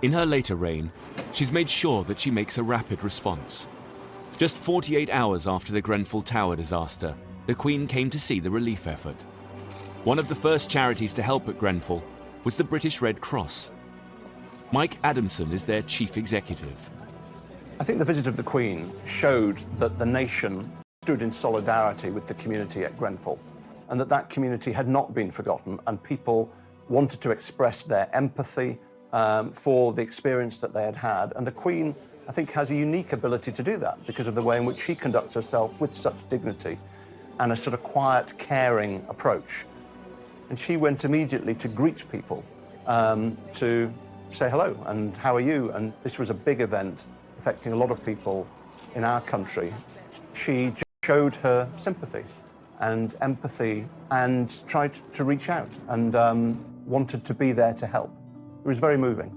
In her later reign, she's made sure that she makes a rapid response. Just 48 hours after the Grenfell Tower disaster, the Queen came to see the relief effort. One of the first charities to help at Grenfell was the British Red Cross. Mike Adamson is their chief executive. I think the visit of the Queen showed that the nation stood in solidarity with the community at Grenfell, and that community had not been forgotten, and people wanted to express their empathy for the experience that they had had. And the Queen, I think, has a unique ability to do that because of the way in which she conducts herself with such dignity and a sort of quiet, caring approach. And she went immediately to greet people, to say hello and how are you? And this was a big event affecting a lot of people in our country. She showed her sympathy and empathy and tried to reach out and wanted to be there to help. It was very moving.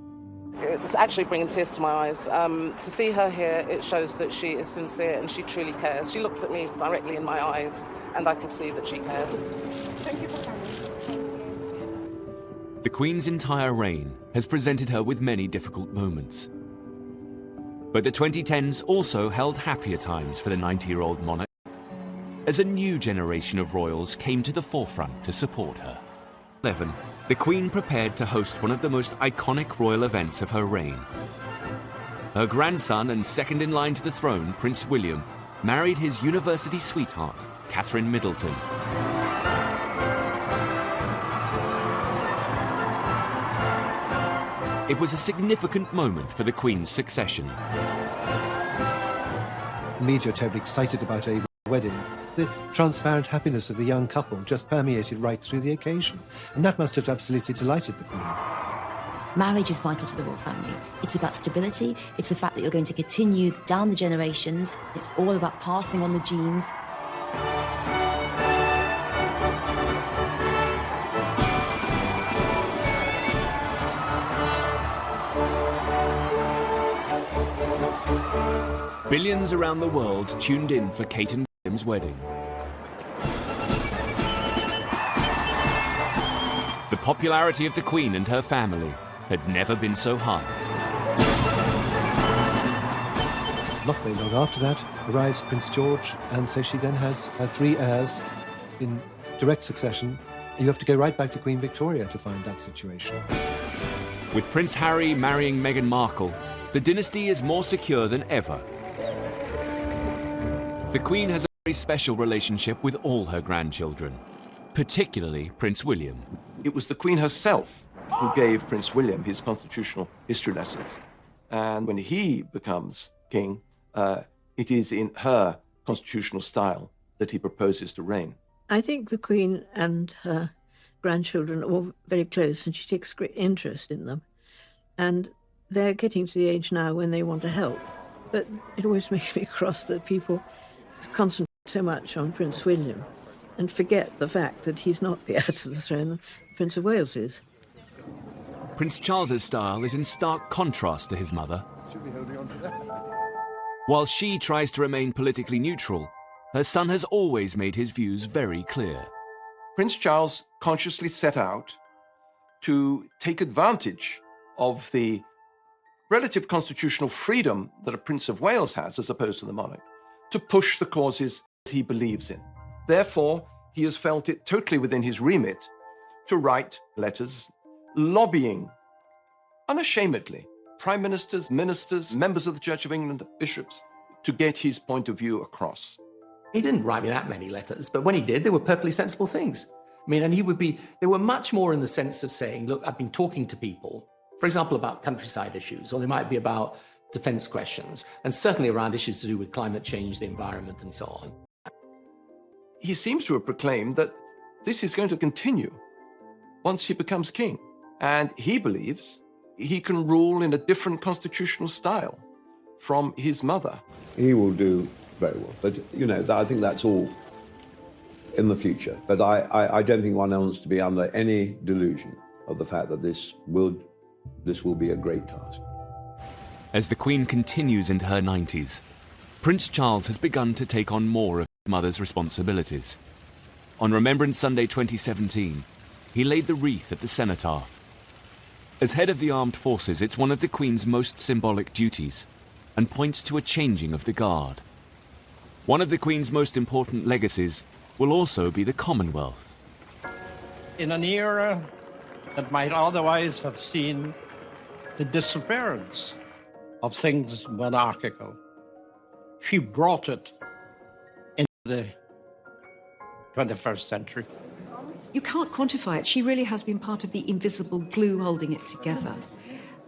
It's actually bringing tears to my eyes. To see her here, it shows that she is sincere and she truly cares. She looked at me directly in my eyes and I could see that she cared. Thank you for coming. The Queen's entire reign has presented her with many difficult moments. But the 2010s also held happier times for the 90-year-old monarch, as a new generation of royals came to the forefront to support her. 11. The Queen prepared to host one of the most iconic royal events of her reign. Her grandson and second in line to the throne, Prince William, married his university sweetheart, Catherine Middleton. It was a significant moment for the Queen's succession. The media are terribly excited about a wedding. The transparent happiness of the young couple just permeated right through the occasion, and that must have absolutely delighted the Queen. Marriage is vital to the royal family. It's about stability, it's the fact that you're going to continue down the generations, it's all about passing on the genes. Billions around the world tuned in for Kate and William's wedding. The popularity of the Queen and her family had never been so high. Not very long after that arrives Prince George, and so she then has her 3 heirs in direct succession. You have to go right back to Queen Victoria to find that situation. With Prince Harry marrying Meghan Markle, the dynasty is more secure than ever. The Queen has a very special relationship with all her grandchildren, particularly Prince William. It was the Queen herself who gave Prince William his constitutional history lessons. And when he becomes king, it is in her constitutional style that he proposes to reign. I think the Queen and her grandchildren are all very close, and she takes great interest in them. And they're getting to the age now when they want to help. But it always makes me cross that people concentrate so much on Prince William and forget the fact that he's not the heir to the throne, Prince of Wales is. Prince Charles's style is in stark contrast to his mother. While she tries to remain politically neutral, her son has always made his views very clear. Prince Charles consciously set out to take advantage of the relative constitutional freedom that a Prince of Wales has, as opposed to the monarch, to push the causes that he believes in. Therefore, he has felt it totally within his remit to write letters lobbying unashamedly prime ministers, ministers, members of the Church of England, bishops, to get his point of view across. He didn't write me that many letters, but when he did, they were perfectly sensible things. I mean, and they were much more in the sense of saying, look, I've been talking to people, for example, about countryside issues, or they might be about defense questions, and certainly around issues to do with climate change, the environment, and so on. he seems to have proclaimed that this is going to continue once he becomes king. And he believes he can rule in a different constitutional style from his mother. He will do very well. But, you know, I think that's all in the future. But I don't think one wants to be under any delusion of the fact that this will be a great task. As the Queen continues into her 90s, Prince Charles has begun to take on more of his mother's responsibilities. On Remembrance Sunday 2017, he laid the wreath at the cenotaph. As head of the armed forces, it's one of the Queen's most symbolic duties and points to a changing of the guard. One of the Queen's most important legacies will also be the Commonwealth. In an era that might otherwise have seen the disappearance of things monarchical, she brought it into the 21st century. You can't quantify it. She really has been part of the invisible glue holding it together.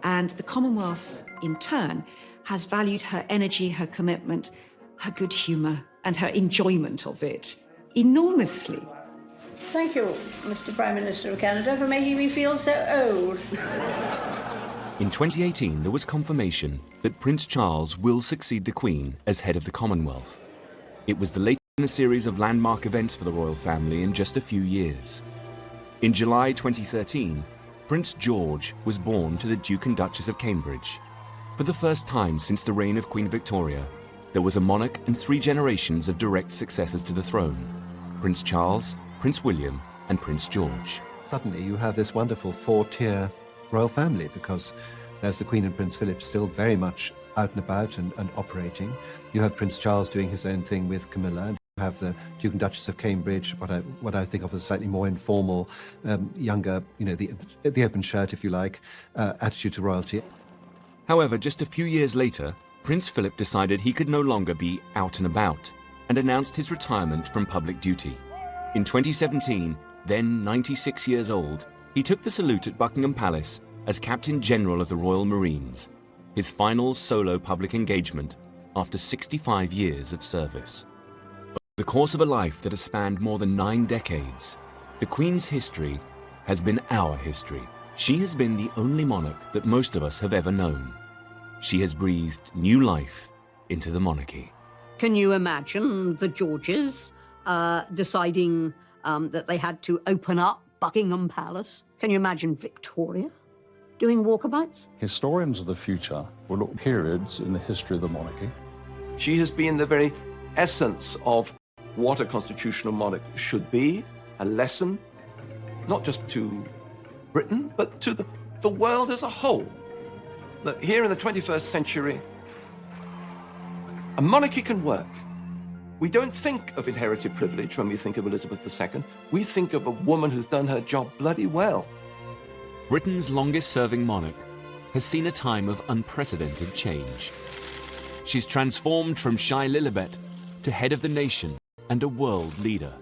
And the Commonwealth, in turn, has valued her energy, her commitment, her good humour, and her enjoyment of it enormously. Thank you, Mr. Prime Minister of Canada, for making me feel so old. In 2018, there was confirmation that Prince Charles will succeed the Queen as head of the Commonwealth. It was the latest in a series of landmark events for the royal family in just a few years. In July 2013, Prince George was born to the Duke and Duchess of Cambridge. For the first time since the reign of Queen Victoria, there was a monarch and 3 generations of direct successors to the throne: Prince Charles, Prince William, and Prince George. Suddenly you have this wonderful 4-tier royal family, because there's the Queen and Prince Philip still very much out and about and operating. You have Prince Charles doing his own thing with Camilla, and you have the Duke and Duchess of Cambridge, what I think of as slightly more informal, younger, you know, the open shirt, if you like, attitude to royalty. However, just a few years later, Prince Philip decided he could no longer be out and about and announced his retirement from public duty. In 2017, then 96 years old, he took the salute at Buckingham Palace as Captain General of the Royal Marines, his final solo public engagement after 65 years of service. Over the course of a life that has spanned more than 9 decades, the Queen's history has been our history. She has been the only monarch that most of us have ever known. She has breathed new life into the monarchy. Can you imagine the Georges deciding that they had to open up Buckingham Palace? Can you imagine Victoria doing walkabouts? Historians of the future will look periods in the history of the monarchy. She has been the very essence of what a constitutional monarch should be, a lesson, not just to Britain, but to the world as a whole. That here in the 21st century, a monarchy can work. We don't think of inherited privilege when we think of Elizabeth II. We think of a woman who's done her job bloody well. Britain's longest-serving monarch has seen a time of unprecedented change. She's transformed from shy Lilibet to head of the nation and a world leader.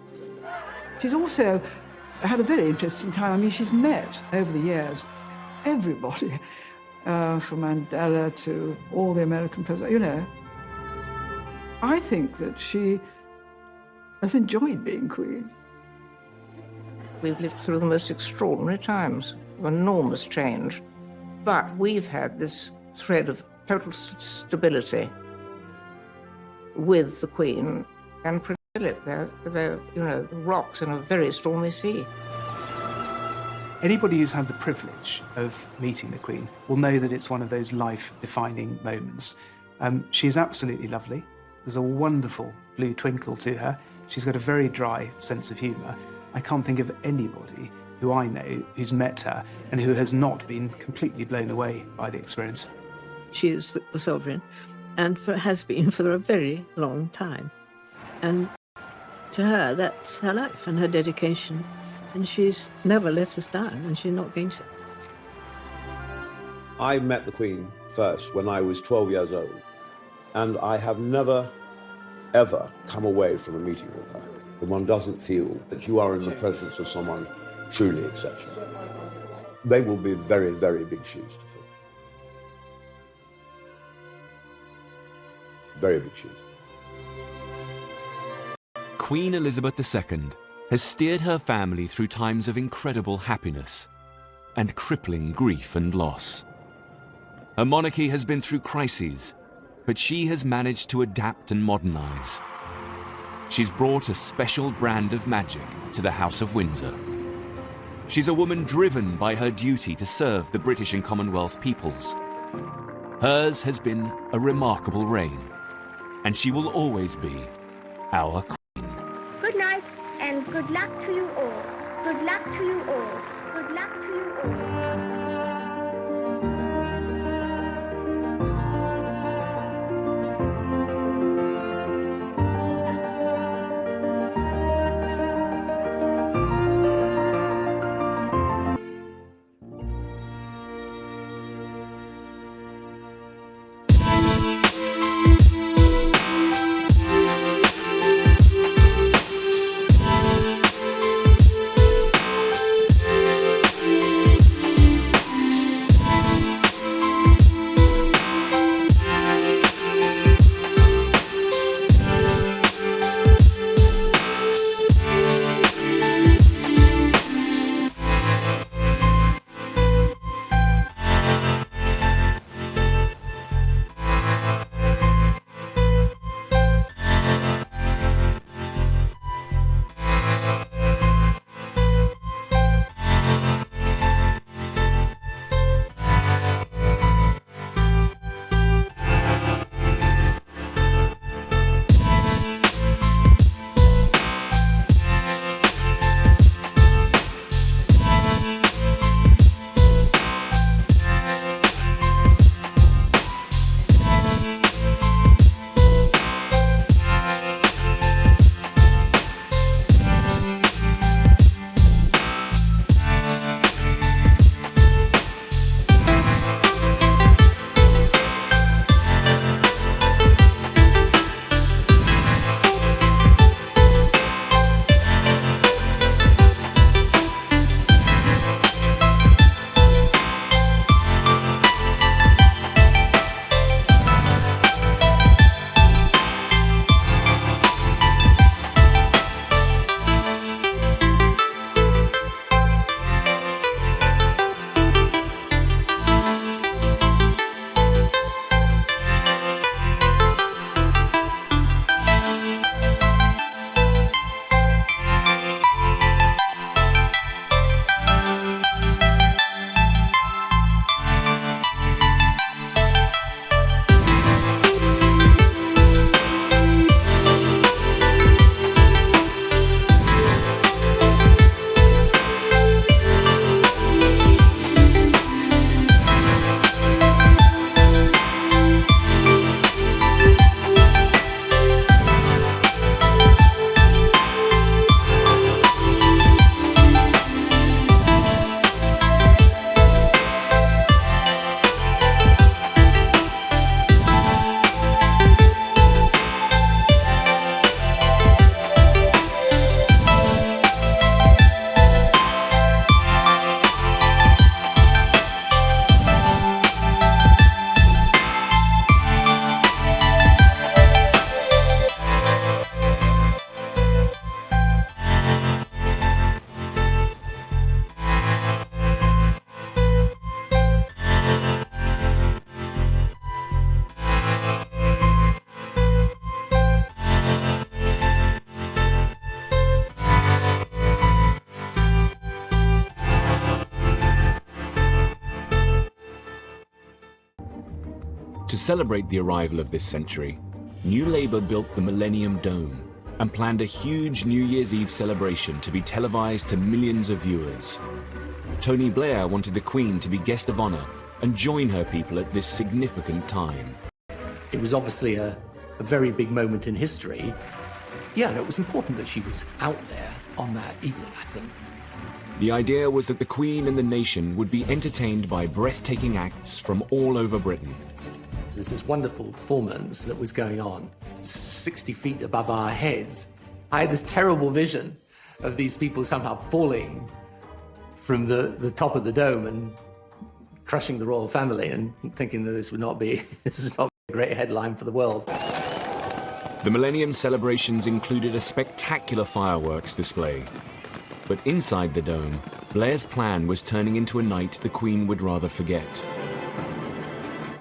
She's also had a very interesting time. I mean, she's met over the years everybody, from Mandela to all the American presidents, you know. I think that she has enjoyed being Queen. We've lived through the most extraordinary times, of enormous change, but we've had this thread of total stability with the Queen and Prince Philip. They're, you know, the rocks in a very stormy sea. Anybody who's had the privilege of meeting the Queen will know that it's one of those life-defining moments. She's absolutely lovely. There's a wonderful blue twinkle to her. She's got a very dry sense of humour. I can't think of anybody who I know who's met her and who has not been completely blown away by the experience. She is the sovereign, and has been for a very long time. And to her, that's her life and her dedication. And she's never let us down, and she's not going to. I met the Queen first when I was 12 years old, and I have never, ever come away from a meeting with her that one doesn't feel that you are in the presence of someone truly exceptional. They will be very, very big shoes to fill. Very big shoes. Queen Elizabeth II has steered her family through times of incredible happiness and crippling grief and loss. Her monarchy has been through crises, but she has managed to adapt and modernize. She's brought a special brand of magic to the House of Windsor. She's a woman driven by her duty to serve the British and Commonwealth peoples. Hers has been a remarkable reign, and she will always be our Queen. Good night, and good luck to you all. Good luck to you all. Good luck to you all. To celebrate the arrival of this century, New Labour built the Millennium Dome and planned a huge New Year's Eve celebration to be televised to millions of viewers. Tony Blair wanted the Queen to be guest of honour and join her people at this significant time. It was obviously a very big moment in history. Yeah, and it was important that she was out there on that evening, I think. The idea was that the Queen and the nation would be entertained by breathtaking acts from all over Britain. There's this wonderful performance that was going on 60 feet above our heads. I had this terrible vision of these people somehow falling from the top of the dome and crushing the royal family, and thinking that this is not a great headline for the world. The Millennium celebrations included a spectacular fireworks display. But inside the dome, Blair's plan was turning into a night the Queen would rather forget.